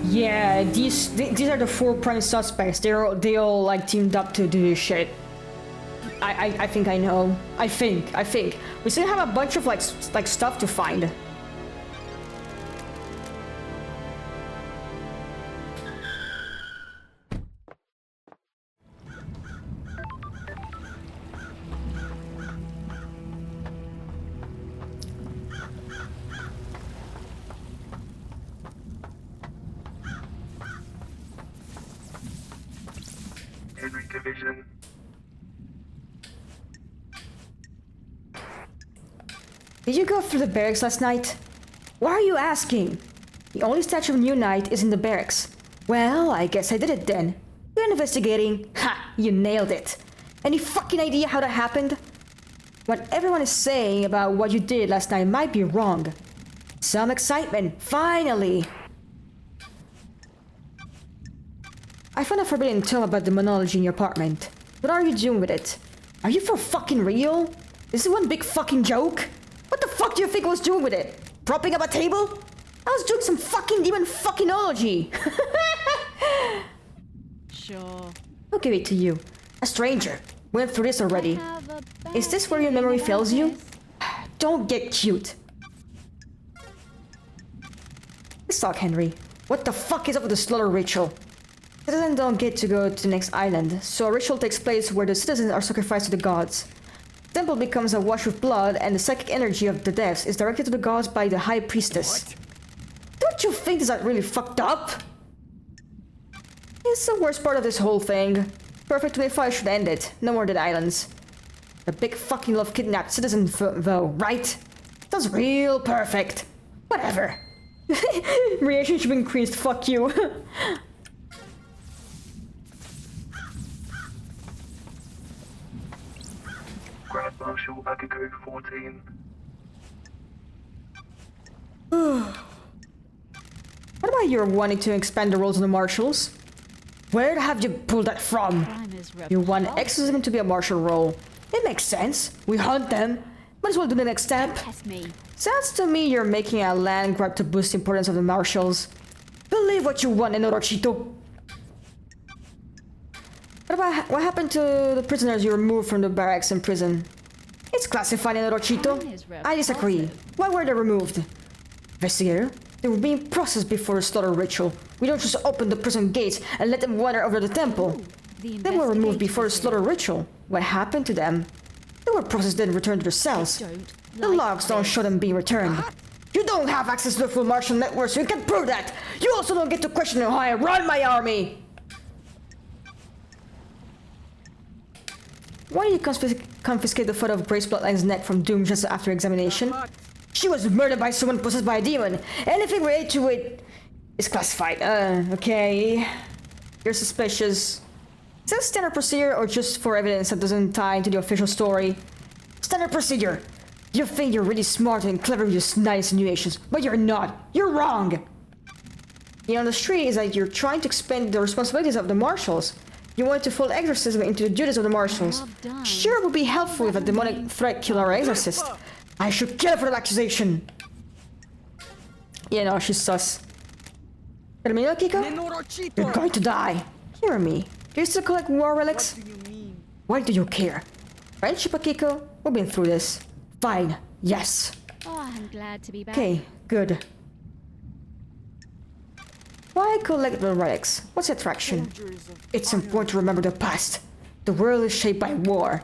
Yeah, these are the 4 prime suspects. They all like teamed up to do this shit. I think I know. I think we still have a bunch of like stuff to find. Henry Division. Did you go through the barracks last night? Why are you asking? The only statue of New Knight is in the barracks. Well, I guess I did it then. You're investigating. Ha! You nailed it. Any fucking idea how that happened? What everyone is saying about what you did last night might be wrong. Some excitement, finally! I found a forbidden tome about demonology in your apartment. What are you doing with it? Are you for fucking real? Is it one big fucking joke? What the fuck do you think I was doing with it? Propping up a table? I was doing some fucking demon fuckinology! Sure. I'll give it to you. A stranger. Went through this already. Is this where your memory fails you? Don't get cute. Let's talk, Henry. What the fuck is up with the slaughter ritual? Citizens don't get to go to the next island, so a ritual takes place where the citizens are sacrificed to the gods. The temple becomes awash with blood, and the psychic energy of the deaths is directed to the gods by the high priestess. What? Don't you think this is really fucked up? It's the worst part of this whole thing. Perfectly if I should end it. No more dead islands. The big fucking love kidnapped citizen though, right? That's real perfect. Whatever. Relationship increased, fuck you. Grand Marshal Akiko 14. What about your wanting to expand the roles of the marshals? Where have you pulled that from? You want exorcism to be a martial role. It makes sense. We hunt them. Might as well do the next step. Sounds to me you're making a land grab to boost the importance of the marshals. Believe what you want, Enorochito. What happened to the prisoners you removed from the barracks in prison? It's classified, Enorochito. I disagree. Why were they removed? Investigator, they were being processed before the slaughter ritual. We don't just open the prison gates and let them wander over the temple. They were removed before the slaughter ritual. What happened to them? They were processed and returned to their cells. The logs don't show them being returned. You don't have access to the full martial network, so you can prove that. You also don't get to question how I run my army. Why did you confiscate the photo of Grace Bloodline's neck from Doom just after examination? She was murdered by someone possessed by a demon. Anything related to it is classified. Okay. You're suspicious. Is that standard procedure or just for evidence that doesn't tie into the official story? Standard procedure. You think you're really smart and clever with your snide insinuations, but you're not. You're wrong. You know, the street is that you're trying to expand the responsibilities of the marshals. You want to fold exorcism into the duties of the marshals. Sure, it would be helpful if a demonic threat killed our exorcist. I should kill her for the accusation. You know, she's sus. Termino, Kiko? You're going to die. Hear me. Do you still collect war relics? What do you mean? Why do you care? Friendship, Akiko? We've been through this. Fine. Yes. Oh, I'm glad to be back. Okay, good. Why collect the relics? What's the attraction? It's important to remember the past. The world is shaped by war.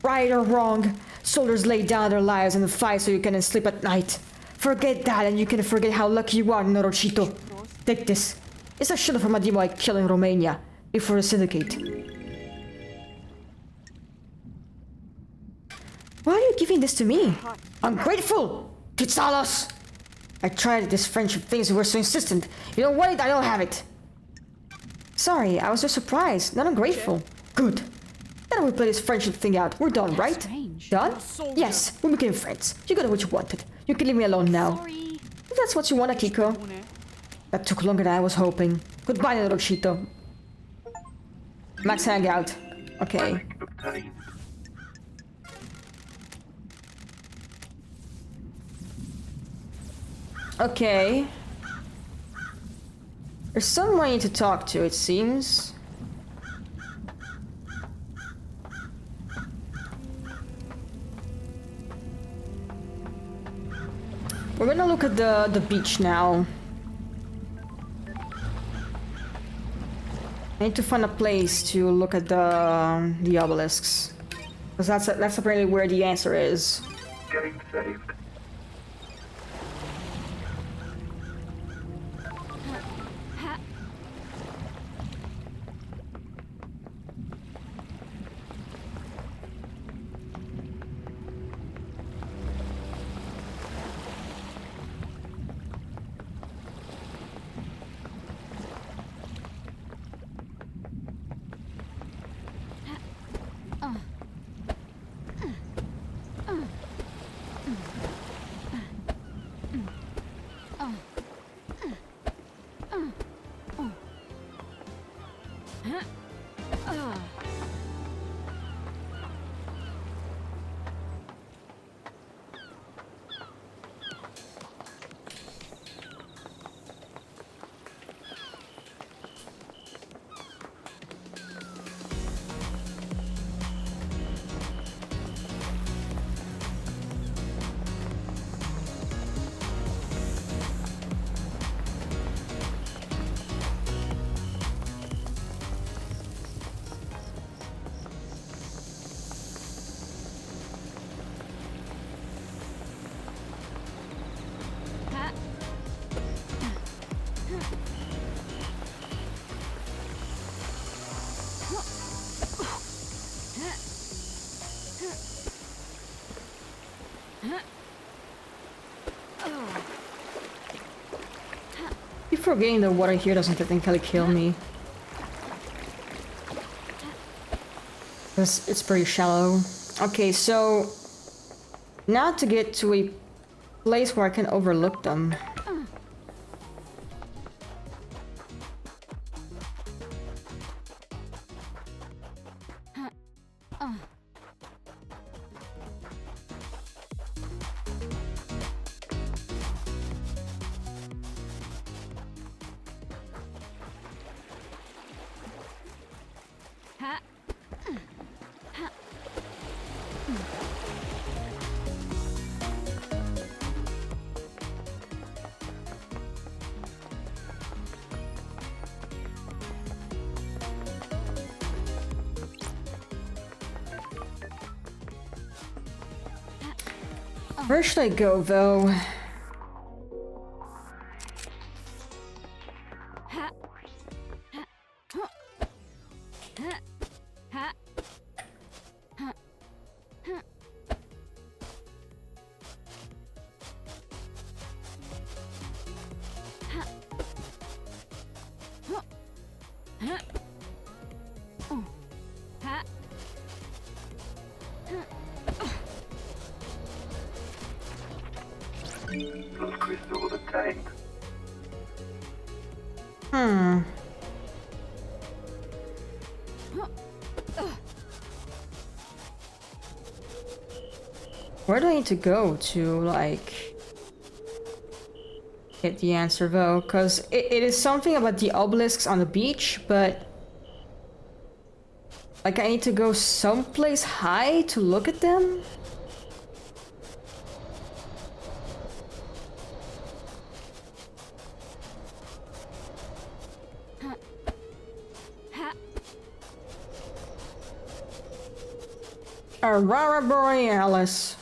Right or wrong, soldiers lay down their lives in the fight so you can sleep at night. Forget that and you can forget how lucky you are, Norochito. Take this. It's a shield from a demo I killed in Romania, before the syndicate. Why are you giving this to me? Ungrateful! Pizzalos! I tried this friendship thing, so you were so insistent. You don't want it, I don't have it. Sorry, I was just surprised, not ungrateful. Good. Then we play this friendship thing out. We're done, right? Strange. Done? Yes, we became friends. You got what you wanted. You can leave me alone now. Sorry. If that's what you want, Akiko. That took longer than I was hoping. Goodbye, Norochito. Max hangout. Okay. Obtained. Okay. There's someone I need to talk to, it seems. We're gonna look at the beach now. I need to find a place to look at the obelisks. Because that's apparently where the answer is. Getting saved. Keep forgetting the water here doesn't technically kill me. Because it's pretty shallow. Okay, so now to get to a place where I can overlook them. Where should I go, though? Those crystals obtained. Where do I need to go to, like, get the answer, though? Because it is something about the obelisks on the beach, but... like, I need to go someplace high to look at them? Aurora Borealis.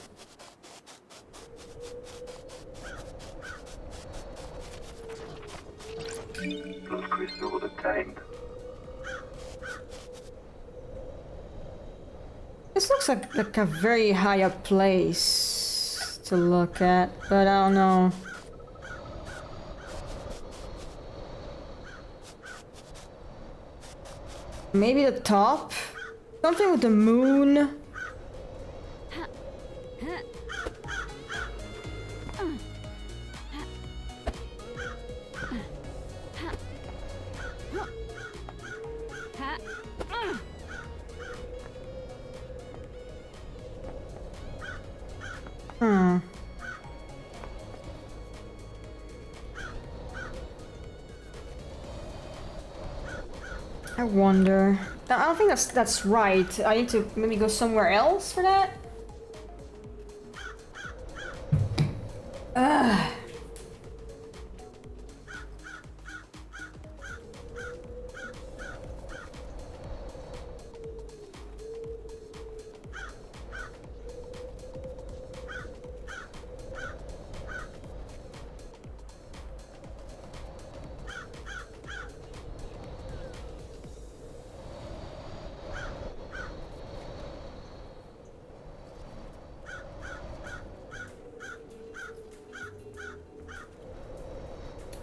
Those crystals obtained. This looks like a very high up place to look at, but I don't know. Maybe the top? Something with the moon? I wonder. I don't think that's right. I need to maybe go somewhere else for that. Ugh.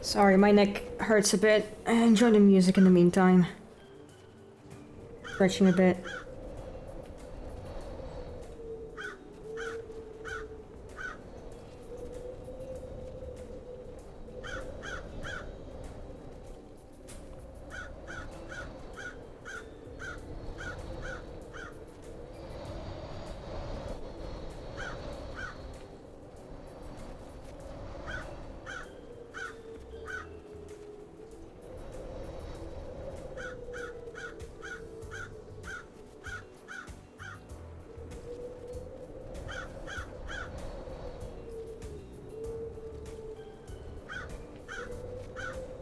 Sorry, my neck hurts a bit. Enjoy the music in the meantime. Stretching a bit.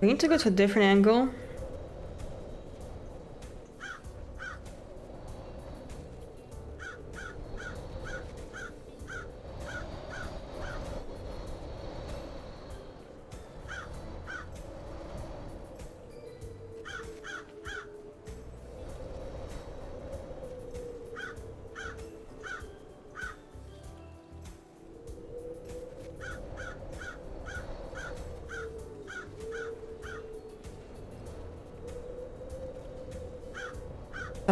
We need to go to a different angle.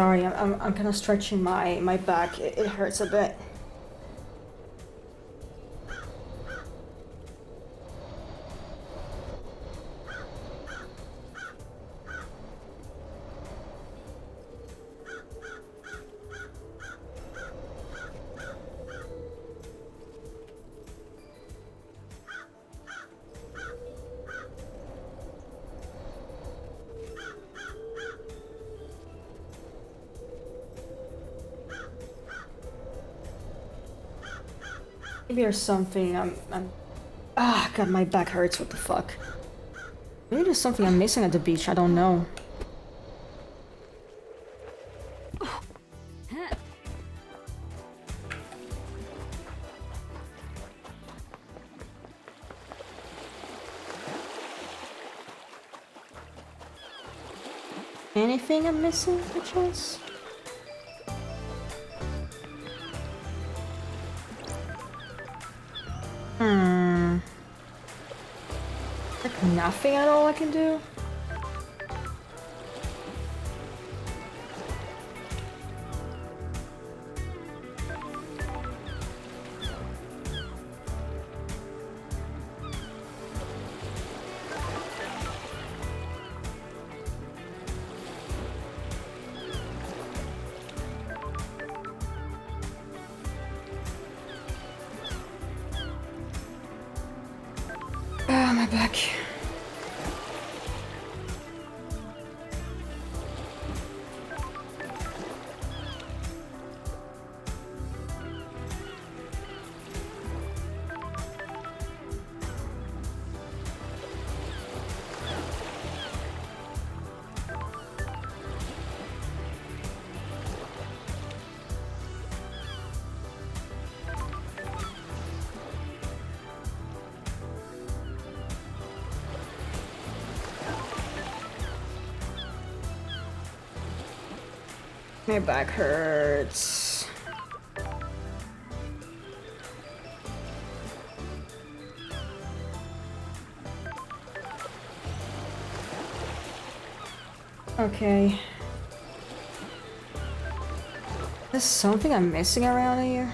Sorry, I'm kind of stretching my back. It hurts a bit. Maybe there's something ah, God, my back hurts. What the fuck? Maybe there's something I'm missing at the beach. I don't know. Anything I'm missing, perchance? Like nothing at all I can do? Ah, my back. My back hurts. Okay. There's something I'm missing around here.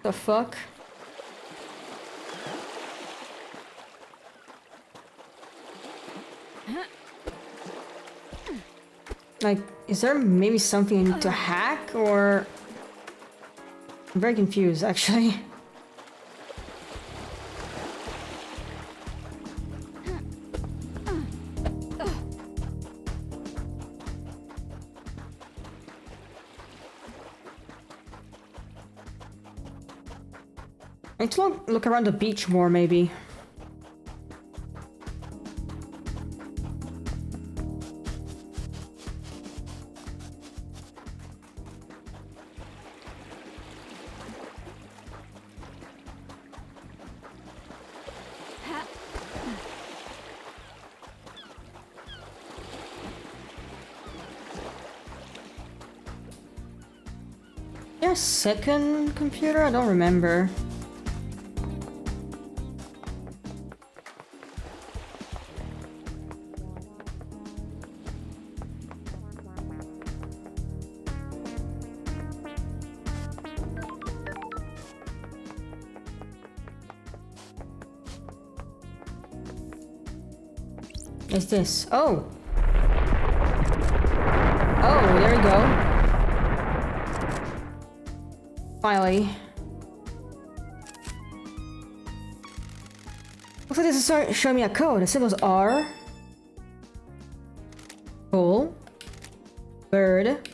The fuck? Like, is there maybe something I need to hack, or... I'm very confused, actually. I need to look around the beach more, maybe. Second computer? I don't remember. Is this? Oh! Oh, there we go. Finally. Looks like this is showing me a code. The symbols are... bull, bird,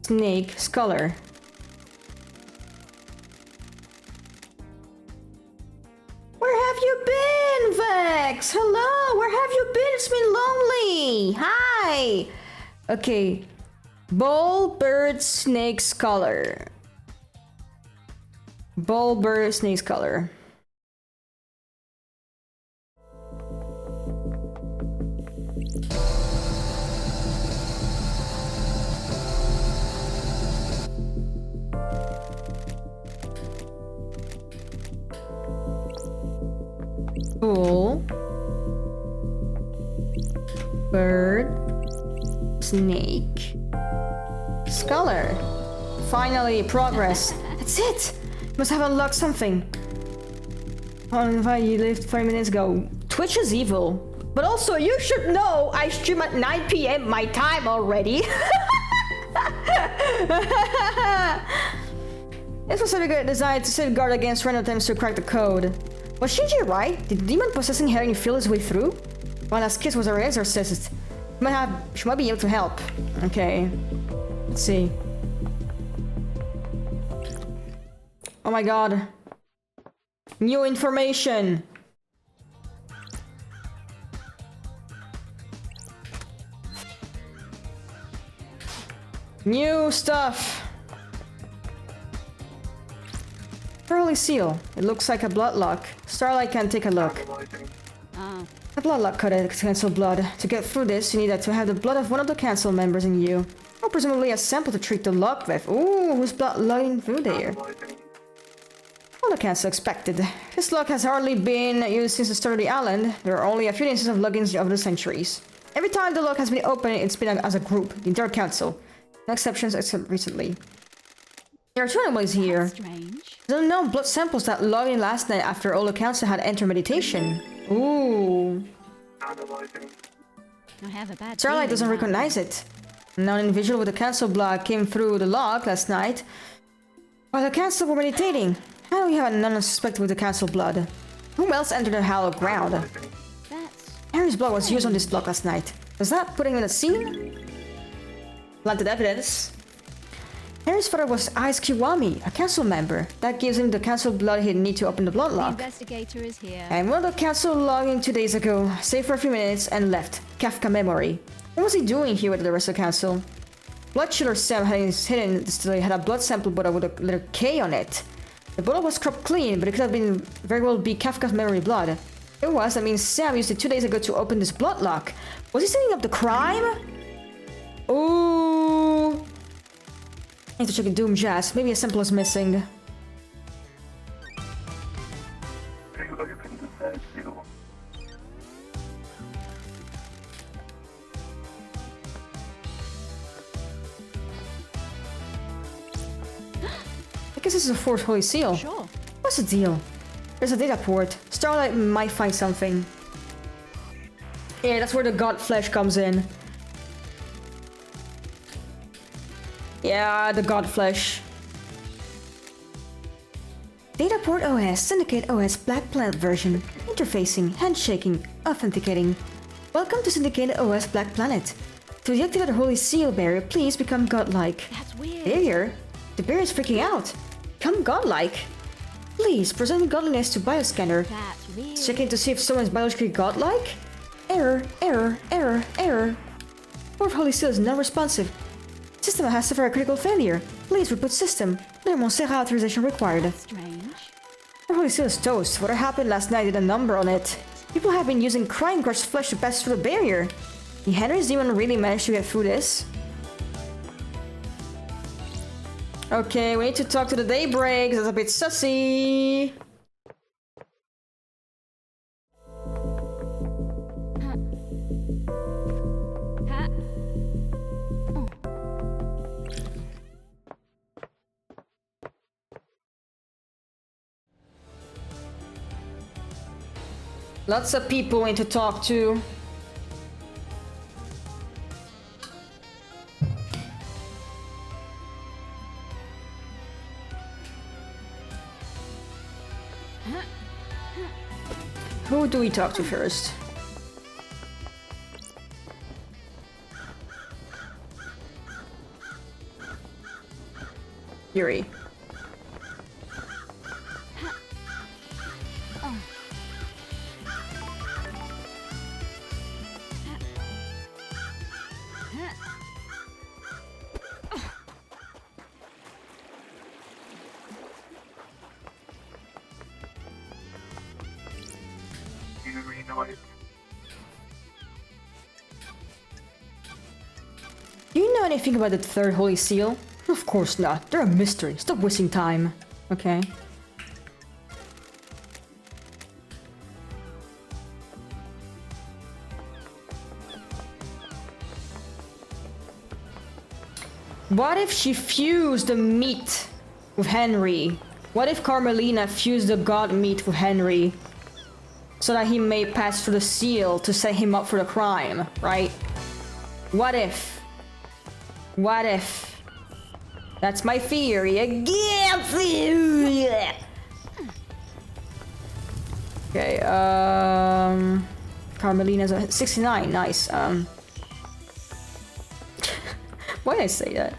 snake, scholar. Where have you been, Vex? Hello, where have you been? It's been lonely. Hi. Okay. Bull, bird, snake, scholar. Bull, bird, snake, scholar. Bull, Speak. Scholar. Finally, progress. That's it! Must have unlocked something. On why you lived 30 minutes ago. Twitch is evil. But also, you should know I stream at 9 p.m. my time already. This was a good design to safeguard against random attempts to crack the code. Was Shinji right? Did the demon possessing Herring feel his way through? While as Kiss was her exorcist, she might be able to help. Okay. Let's see. Oh my god. New information! New stuff! Pearly seal. It looks like a blood lock. Starlight can take a look. A blood lock could cancel blood. To get through this, you need to have the blood of one of the council members in you. Or presumably a sample to treat the lock with. Ooh, whose blood lying through there? All the council expected. This lock has hardly been used since the start of the island. There are only a few instances of logins over the centuries. Every time the lock has been opened, it's been as a group, the entire council. No exceptions except recently. There are two anomalies here. Strange. There are no blood samples that logged in last night after all the council had entered meditation. Ooh. I have a bad Starlight feeling doesn't now. recognize it. Now an individual with the council blood came through the log last night while the council were meditating. How do we have a non-suspect with the council blood? Who else entered the hallowed ground? That's Harry's blood was used on this block last night. Does that put him in a scene? Planted evidence. Harry's father was Ice Kiwami, a council member. That gives him the council blood he'd need to open the blood the lock. investigator is here. And one of the council logged in 2 days ago, stayed for a few minutes, and left. Kafka memory. What was he doing here with the rest of the council? Blood chiller Sam had hidden distillery had a blood sample bottle with a letter K on it. The bottle was scrubbed clean, but it could have been very well be Kafka's memory blood. If it was, that means Sam used it 2 days ago to open this blood lock. Was he setting up the crime? Ooh. I need to check in Doom Jazz. Maybe a sample is missing. Take a look at the third seal. I guess this is a fourth holy seal. Sure. What's the deal? There's a data port. Starlight might find something. Yeah, that's where the god flesh comes in. Yeah, the god flesh. Dataport OS, Syndicate OS Black Planet version. Interfacing, handshaking, authenticating. Welcome to Syndicate OS Black Planet. To deactivate the Holy Seal barrier, please become godlike. That's weird. Barrier? The barrier is freaking out. Become godlike. Please present godliness to bioscanner. That's weird. Checking to see if someone is biologically godlike. Error, error, error, error. Fourth Holy Seal is non-responsive. System has suffered a critical failure. Please reboot system. Minimum Serra authorization required. Strange. Fourth Holy Seal is toast. What happened last night did a number on it. People have been using crying crushed flesh to pass through the barrier. Did Henry's demon really manage to get through this? Okay, we need to talk to the Daybreaks. That's a bit sussy. Ha. Lots of people we need to talk to. Who do we talk to first? Yuri. You reunite. Do you know anything about the third Holy Seal? Of course not. They're a mystery. Stop wasting time. Okay. What if she fused the meat with Henry? What if Carmelina fused the god meat with Henry? So that he may pass through the seal to set him up for the crime, right? What if? What if? That's my theory again! Okay, Carmelina's a 69, nice. Why did I say that?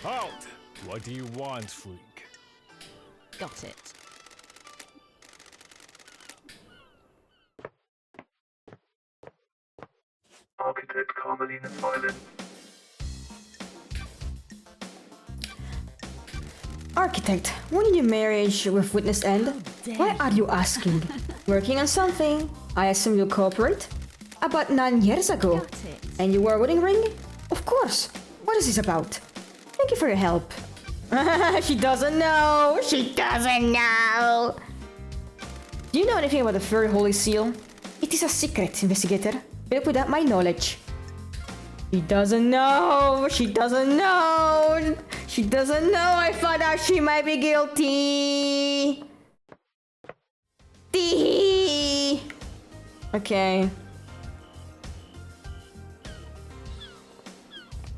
Halt! What do you want, freak? Got it. Architect Carmelina Silent. Architect, when did your marriage with witness end? Why are you asking? Working on something. I assume you'll cooperate? About 9 years ago. Got it. And you wore a wedding ring? Of course. What is this about? Thank you for your help. She doesn't know. She doesn't know. Do you know anything about the Third Holy Seal? It is a secret, investigator. Built without my knowledge. She doesn't know. She doesn't know. She doesn't know. I found out she might be guilty. Tee. Okay.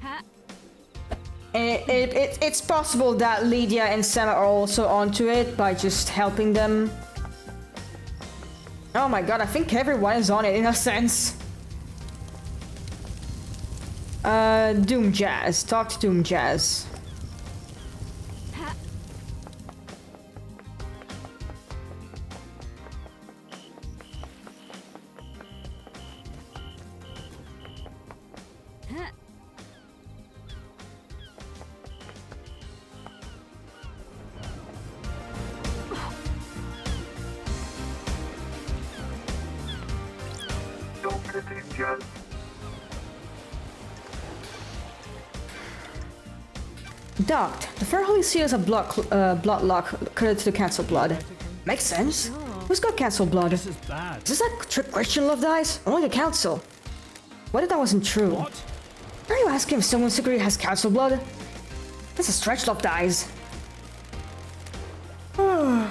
Ha. It's possible that Lydia and Sam are also onto it by just helping them. Oh my god, I think everyone is on it in a sense. Doom Jazz. Talk to Doom Jazz. Ha. Ha. Don't get in, Jazz. Docked. The Fair Holy Seal is a blood lock connected to the Cancel Blood. Makes sense. Who's got Cancel Blood? This is bad. Is this a trick question, Love Dice? Only the Council. What if that wasn't true? What? Are you asking if someone secretly has Cancel Blood? That's a stretch, Love Dice. What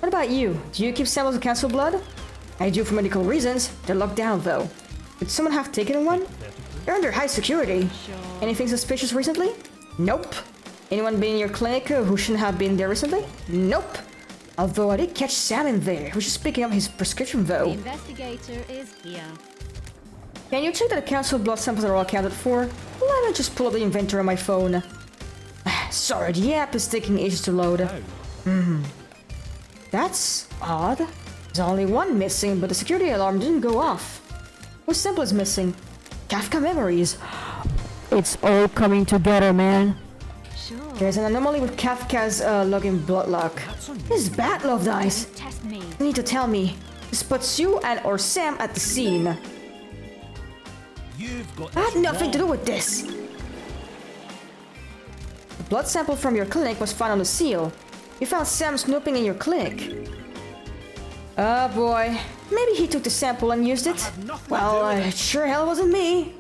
about you? Do you keep samples of Cancel Blood? I do for medical reasons. They're locked down, though. Did someone have taken one? They're under high security. Anything suspicious recently? Nope. Anyone been in your clinic who shouldn't have been there recently? Nope. Although I did catch Sam in there, who's just picking up his prescription The though. investigator is here. Can you check that the Council blood samples are all accounted for? Let me just pull up the inventory on my phone. Sorry, the app is taking ages to load. That's odd. There's only one missing, but the security alarm didn't go off. Whose sample is missing? Kafka memories. It's all coming together, man. Sure. There's an anomaly with Kafka's login blood lock. This is bad, Love Dice. Test me. You need to tell me. This puts you and or Sam at the scene. You've got I had nothing to do with this. The blood sample from your clinic was found on the seal. You found Sam snooping in your clinic. Oh boy. Maybe he took the sample and used it. Well, it sure hell wasn't me.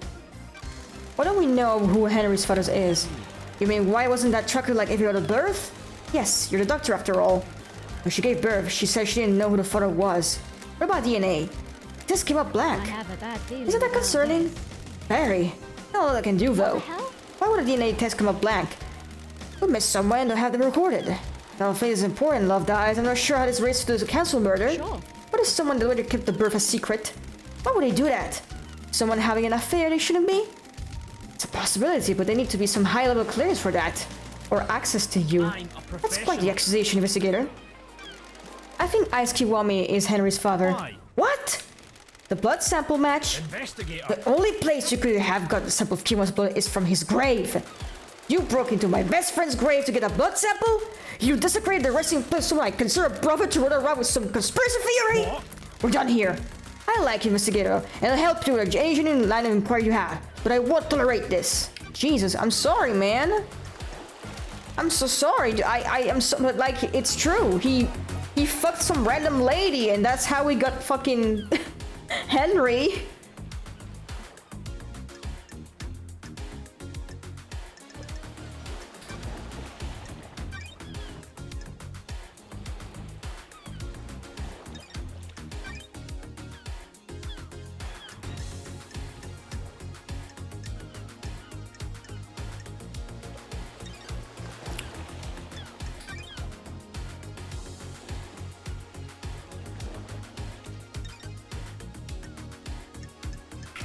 Why don't we know who Henry's father is? You mean why wasn't that trucker like every other birth? Yes, you're the doctor after all. When she gave birth, she said she didn't know who the father was. What about DNA? This came up I blank. have a bad feeling. Isn't that about concerning? this. Very. Not all I can do though. What the hell? Why would a DNA test come up blank? We missed someone and don't have them recorded. I don't think it's important, Love Dies. I'm not sure how this relates to the council murder. Sure. What if someone deliberately kept the birth a secret? Why would they do that? Someone having an affair they shouldn't be? It's a possibility, but there need to be some high-level clearance for that. Or access to you. That's quite the accusation, investigator. I think Ice Kiwami is Henry's father. Why? What? The blood sample match? Investigator. The only place you could have got the sample of Kiwami's blood is from his grave. You broke into my best friend's grave to get a blood sample? You desecrated the resting place so I consider a brother to run around with some conspiracy theory? What? We're done here. I like you, investigator, and I'll help you with any genuine line of inquiry you have, but I won't tolerate this. Jesus, I'm sorry, man. I'm so sorry. I am so, but like, it's true. He fucked some random lady, and that's how we got fucking Henry.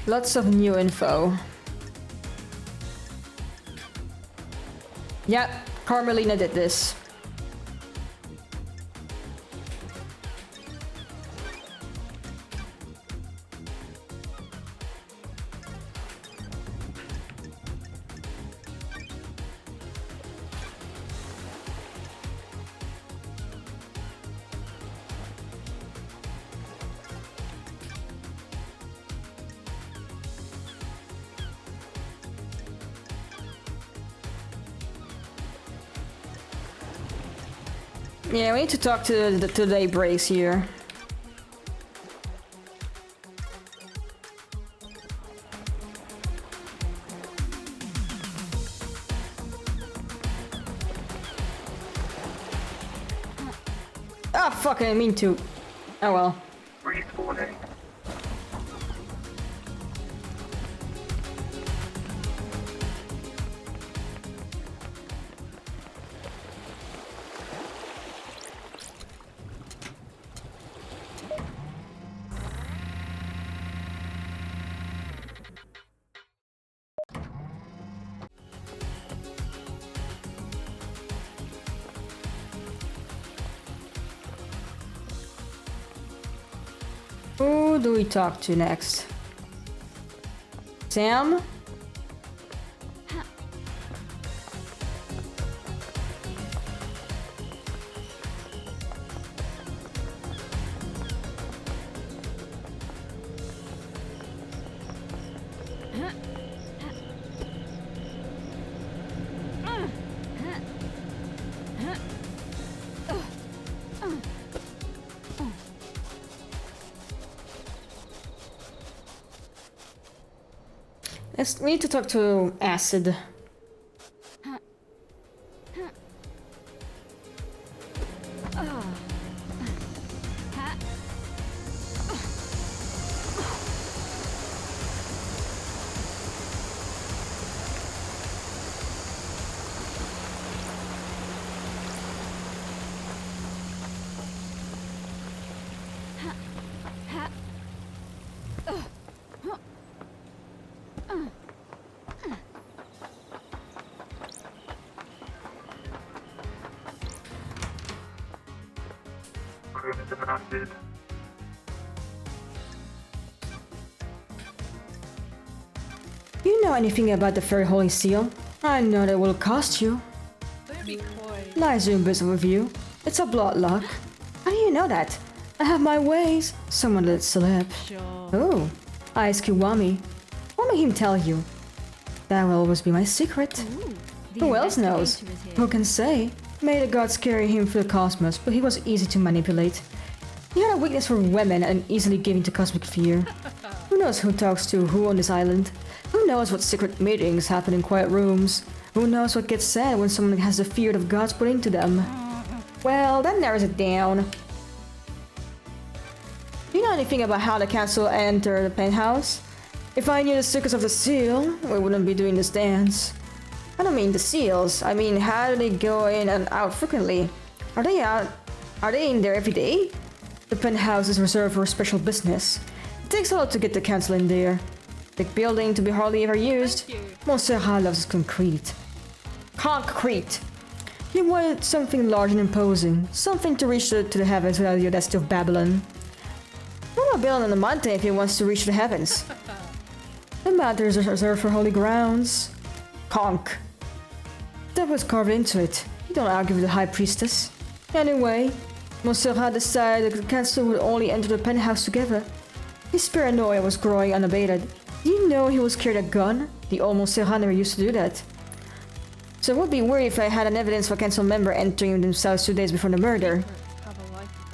Lots of new info. Yep, Carmelina did this. Yeah, we need to talk to the Today Brace here. Ah, fuck, I didn't mean to. Oh well. Respawning. Who do we talk to next? Sam? We need to talk to Acid. Crimson acid. You know anything about the Fairy Holy Seal? I know that will cost you. Nice doing business with you. It's a blood luck. How do you know that? I have my ways. Someone let it slip. Oh, Ice Kiwami. What made him tell you? That will always be my secret. Who else knows? Who can say? May the gods carry him through the cosmos, but he was easy to manipulate. He had a weakness for women and easily gave in to cosmic fear. Who knows who talks to who on this island? Who knows what secret meetings happen in quiet rooms? Who knows what gets said when someone has the fear of gods put into them? Well, that narrows it down. Do you know anything about how the council entered the penthouse? If I knew the secrets of the seal, we wouldn't be doing this dance. I don't mean the seals. I mean, how do they go in and out frequently? Are they out? Are they in there every day? The penthouse is reserved for special business. It takes a lot to get the council in there. Big building to be hardly ever used. Montserrat loves concrete. Concrete! He wanted something large and imposing. Something to reach to the heavens without the audacity of Babylon. What about building on the mountain if he wants to reach the heavens? The mountain is reserved for holy grounds. Conch. That was carved into it. You don't argue with the high priestess. Anyway, Montserrat decided that the council would only enter the penthouse together. His paranoia was growing unabated. Did you know he was carried a gun? The almost never used to do that. So I would be worried if I had an evidence of a council member entering themselves 2 days before the murder.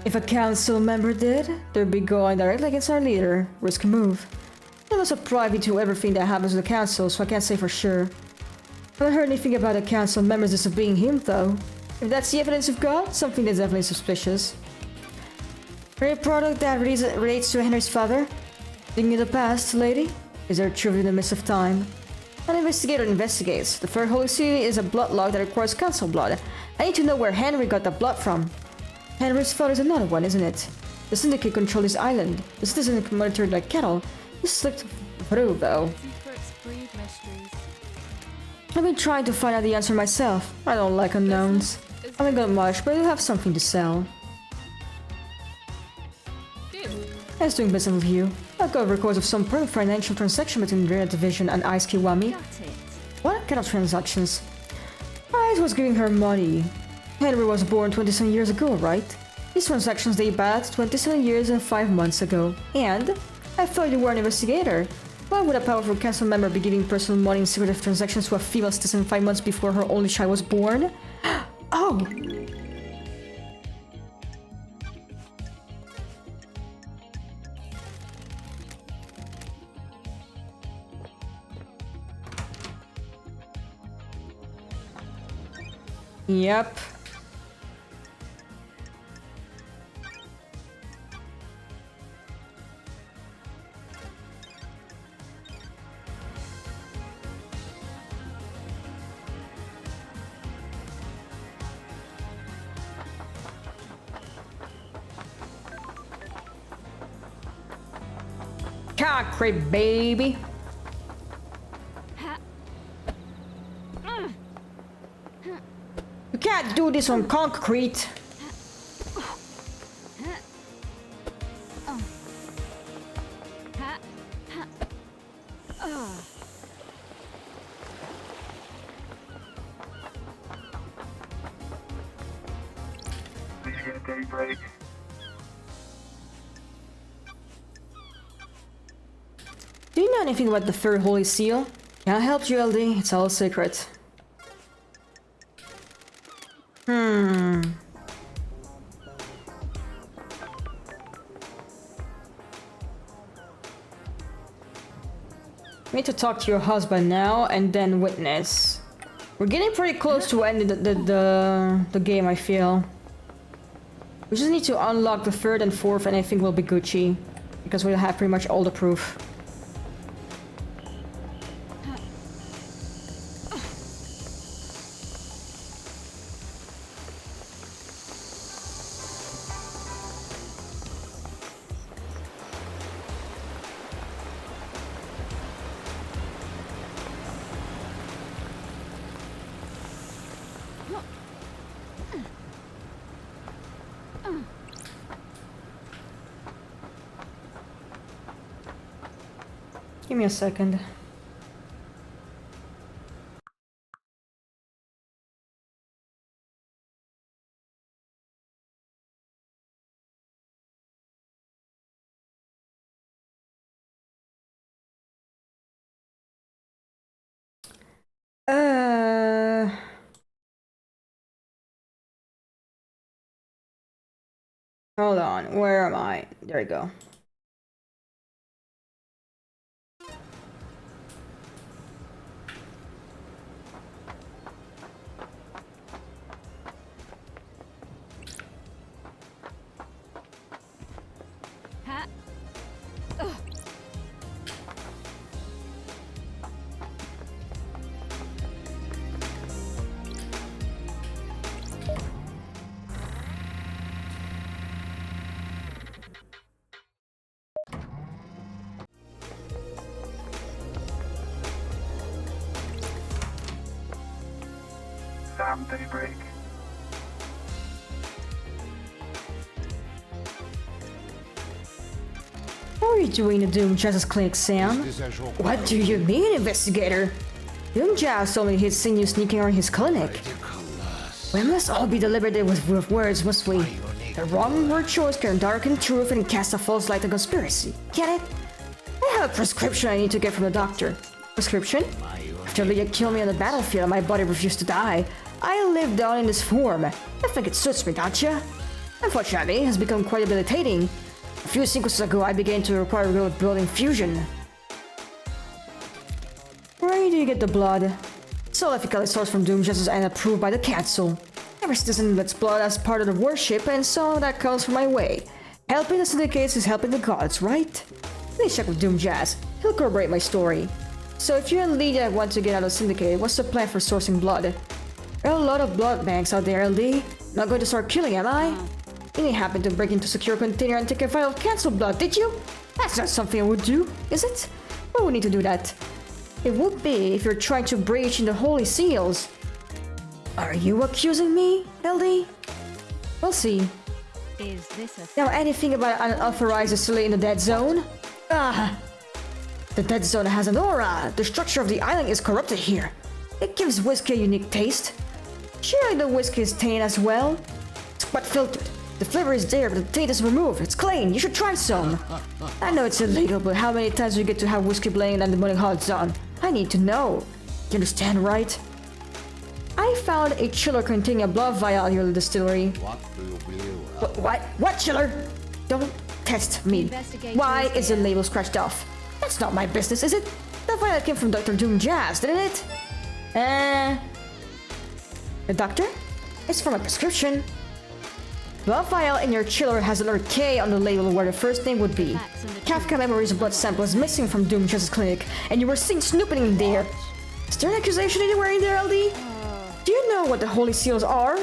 If a council member did, they'd be going directly against our leader. Risky move. I'm also privy to everything that happens to the council, so I can't say for sure. I haven't heard anything about the council members disobeying him, though. If that's the evidence you've got, something that's definitely suspicious. Any product that relates to Henry's father? Thinking of the past, lady? Is there truth in the midst of time? An investigator investigates. The Third Holy City is a blood log that requires council blood. I need to know where Henry got the blood from. Henry's father is another one, isn't it? The Syndicate control this island. The citizens are monitored like cattle. This slipped through, though. Secrets breed mysteries. I've been trying to find out the answer myself. I don't like unknowns. I haven't got much, but I do have something to sell. Nice doing business with you. I've got records of some perfect financial transaction between Rena Division and Ice Kiwami. Got it. What kind of transactions? Ice was giving her money. Henry was born 27 years ago, right? These transactions date back 27 years and 5 months ago. And I thought you were an investigator. Why would a powerful council member be giving personal money in secretive transactions to a female citizen 5 months before her only child was born? Oh! Yep. Concrete, baby. You can't do this on concrete. Begin daybreak. Do you know anything about the Third Holy Seal? Can't help you, LD. It's all a secret. We need to talk to your husband now and then witness. We're getting pretty close to ending the game, I feel. We just need to unlock the third and fourth and I think we'll be Gucci. Because we'll have pretty much all the proof. Give me a second. Hold on, where am I? There we go. Sam daybreak. How are you doing the Doom Justice Clinic, Sam? What do you mean, investigator? Doom Jazz told me he'd seen you sneaking around his clinic. We must all be deliberative with words, must we? The wrong word choice can darken truth and cast a false light on conspiracy. Get it? I have a prescription I need to get from the doctor. Prescription? After Lydia killed me on the battlefield and my body refused to die, I lived on in this form. I think it suits me, don't you? Unfortunately, it has become quite debilitating. A few sequences ago, I began to require growth building fusion. Where do you get the blood? It's all ethically sourced from Doom Justice and approved by the Council. Every citizen gets blood as part of the worship, and so that comes from my way. Helping the syndicates is helping the gods, right? Please check with Doom Jazz. He'll corroborate my story. So if you and Lydia want to get out of the syndicate, what's the plan for sourcing blood? There are a lot of blood banks out there, LD. Not going to start killing, am I? You didn't happen to break into secure container and take a vial of cancel blood, did you? That's not something I would do, is it? Why would need to do that? It would be if you're trying to breach in the holy seals. Are you accusing me, LD? We'll see. Is this a Now anything about an unauthorized facility in the dead zone? Ah! The dead zone has an aura. The structure of the island is corrupted here. It gives whiskey a unique taste. Surely the whiskey is tainted as well. It's quite filtered. The flavor is there, but the taint is removed. It's clean. You should try some. I know it's illegal, but how many times do you get to have whiskey blending and the morning hot zone? I need to know. You understand, right? I found a chiller containing a blood vial in your distillery. What do you believe? What chiller? Don't test me. Why is the label scratched off? That's not my business, is it? The vial came from Dr. Doom Jazz, didn't it? The doctor? It's from a prescription. The vial in your chiller has a letter K on the label where the first name would be. Kafka Memories blood sample is missing from Doom Justice Clinic, and you were seen snooping in there. Is there an accusation anywhere in there, LD? Do you know what the Holy Seals are?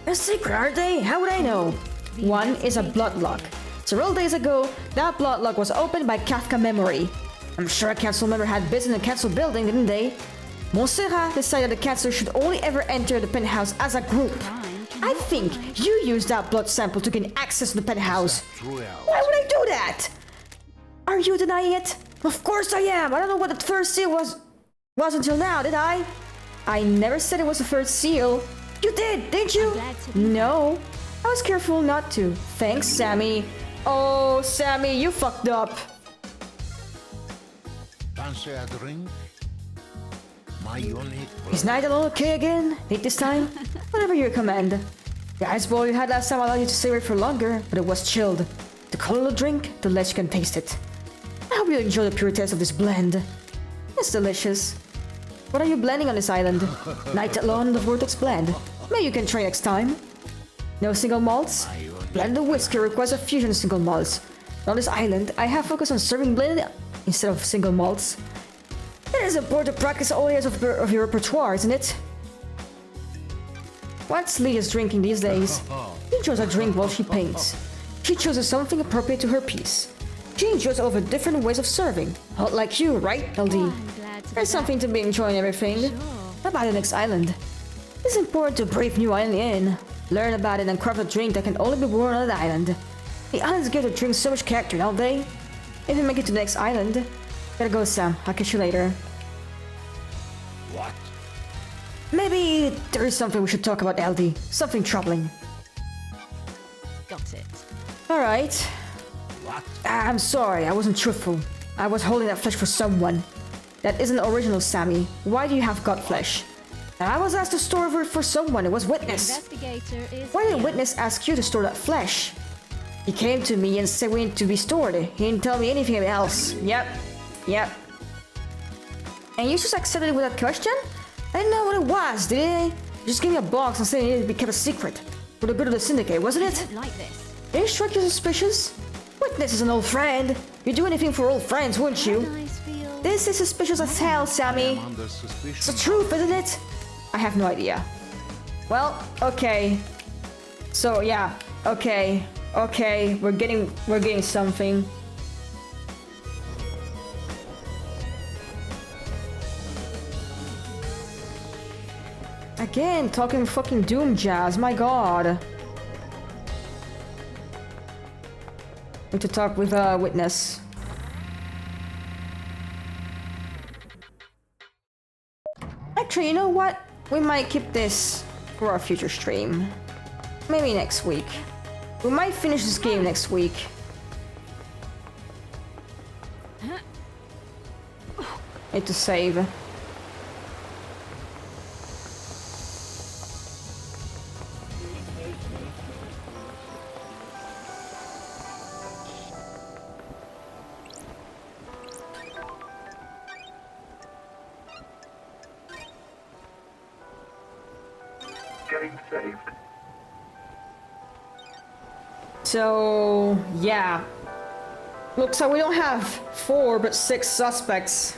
A secret, aren't they? How would I know? One is a blood lock. Several days ago, that blood lock was opened by Kafka Memory. I'm sure a council member had business in the council building, didn't they? Montserrat decided the council should only ever enter the penthouse as a group. I think you used that blood sample to gain access to the penthouse. Why would I do that? Are you denying it? Of course I am. I don't know what the third seal was until now, did I? I never said it was the third seal. You did, didn't you? No. I was careful not to. Thanks, Sammy. Oh, Sammy, you fucked up. Fancy a drink? My unique Is night all okay again? Late this time? Whatever you command. The ice ball you had last time allowed you to savor it for longer, but it was chilled. The colder the drink, the less you can taste it. I hope you enjoy the pure taste of this blend. It's delicious. What are you blending on this island? Night alone, the Vortex blend. Maybe you can try next time. No single malts? Blended whiskey requires a fusion of single malts. On this island, I have focused on serving blended instead of single malts. It is important to practice all areas of your repertoire, isn't it? What's Lydia's drinking these days? She enjoys a drink while she paints. She chooses something appropriate to her piece. She enjoys over different ways of serving. Not like you, right, LD? There's something to be enjoying everything. What about the next island? It's important to brave new island in. Learn about it and craft a drink that can only be born on that island. The islands give the drink so much character, don't they? If you make it to the next island. Gotta go, Sam. I'll catch you later. What? Maybe there is something we should talk about, LD. Something troubling. got it? Alright. What? I'm sorry, I wasn't truthful. I was holding that flesh for someone. That isn't original, Sammy. Why do you have god flesh? I was asked to store it for someone. It was Witness. Investigator is Why did here. Witness ask you to store that flesh? He came to me and said we need to be stored. He didn't tell me anything else. Yep. And you just accepted it without question? I didn't know what it was, did I? You just gave me a box and said it needed to be kept a secret. For the good of the syndicate, wasn't I it? don't like this. Did it strike you suspicious? Witness is an old friend. You'd do anything for old friends, wouldn't you? Nice feel. This is suspicious as hell, Sammy. I'm under It's the suspicion. truth, isn't it? I have no idea. Well, okay. So yeah, okay, we're getting something. Again, talking fucking Doom Jazz, my god. Need to talk with a witness. Actually, you know what? We might keep this for our future stream. Maybe next week. We might finish this game next week. Need to save. Game saved. So, yeah. Looks like we don't have 4 but 6 suspects.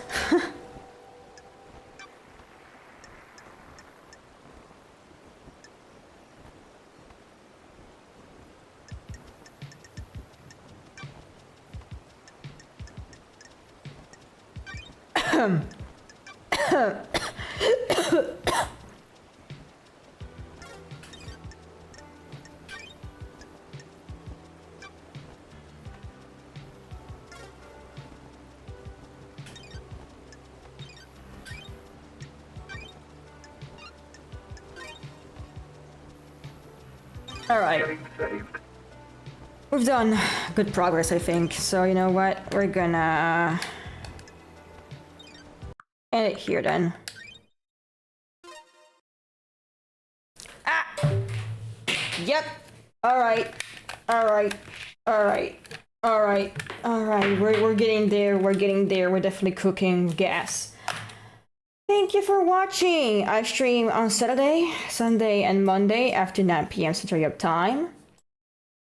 Alright. Game saved. We've done good progress, I think. So, you know what? We're gonna end it here then. Ah! Yep. Alright. Alright. Alright. Alright. Alright. We're getting there. We're getting there. We're definitely cooking gas. Thank you for watching. I stream on Saturday, Sunday, and Monday after 9 p.m. Central Europe time.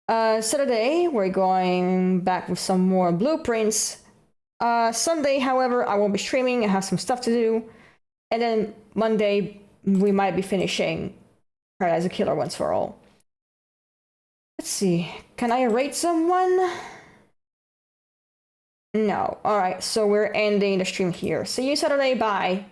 Saturday, we're going back with some more blueprints. Sunday, however, I won't be streaming. I have some stuff to do. And then Monday, we might be finishing Paradise Killer once for all. Let's see. Can I rate someone? No. Alright, so we're ending the stream here. See you Saturday. Bye.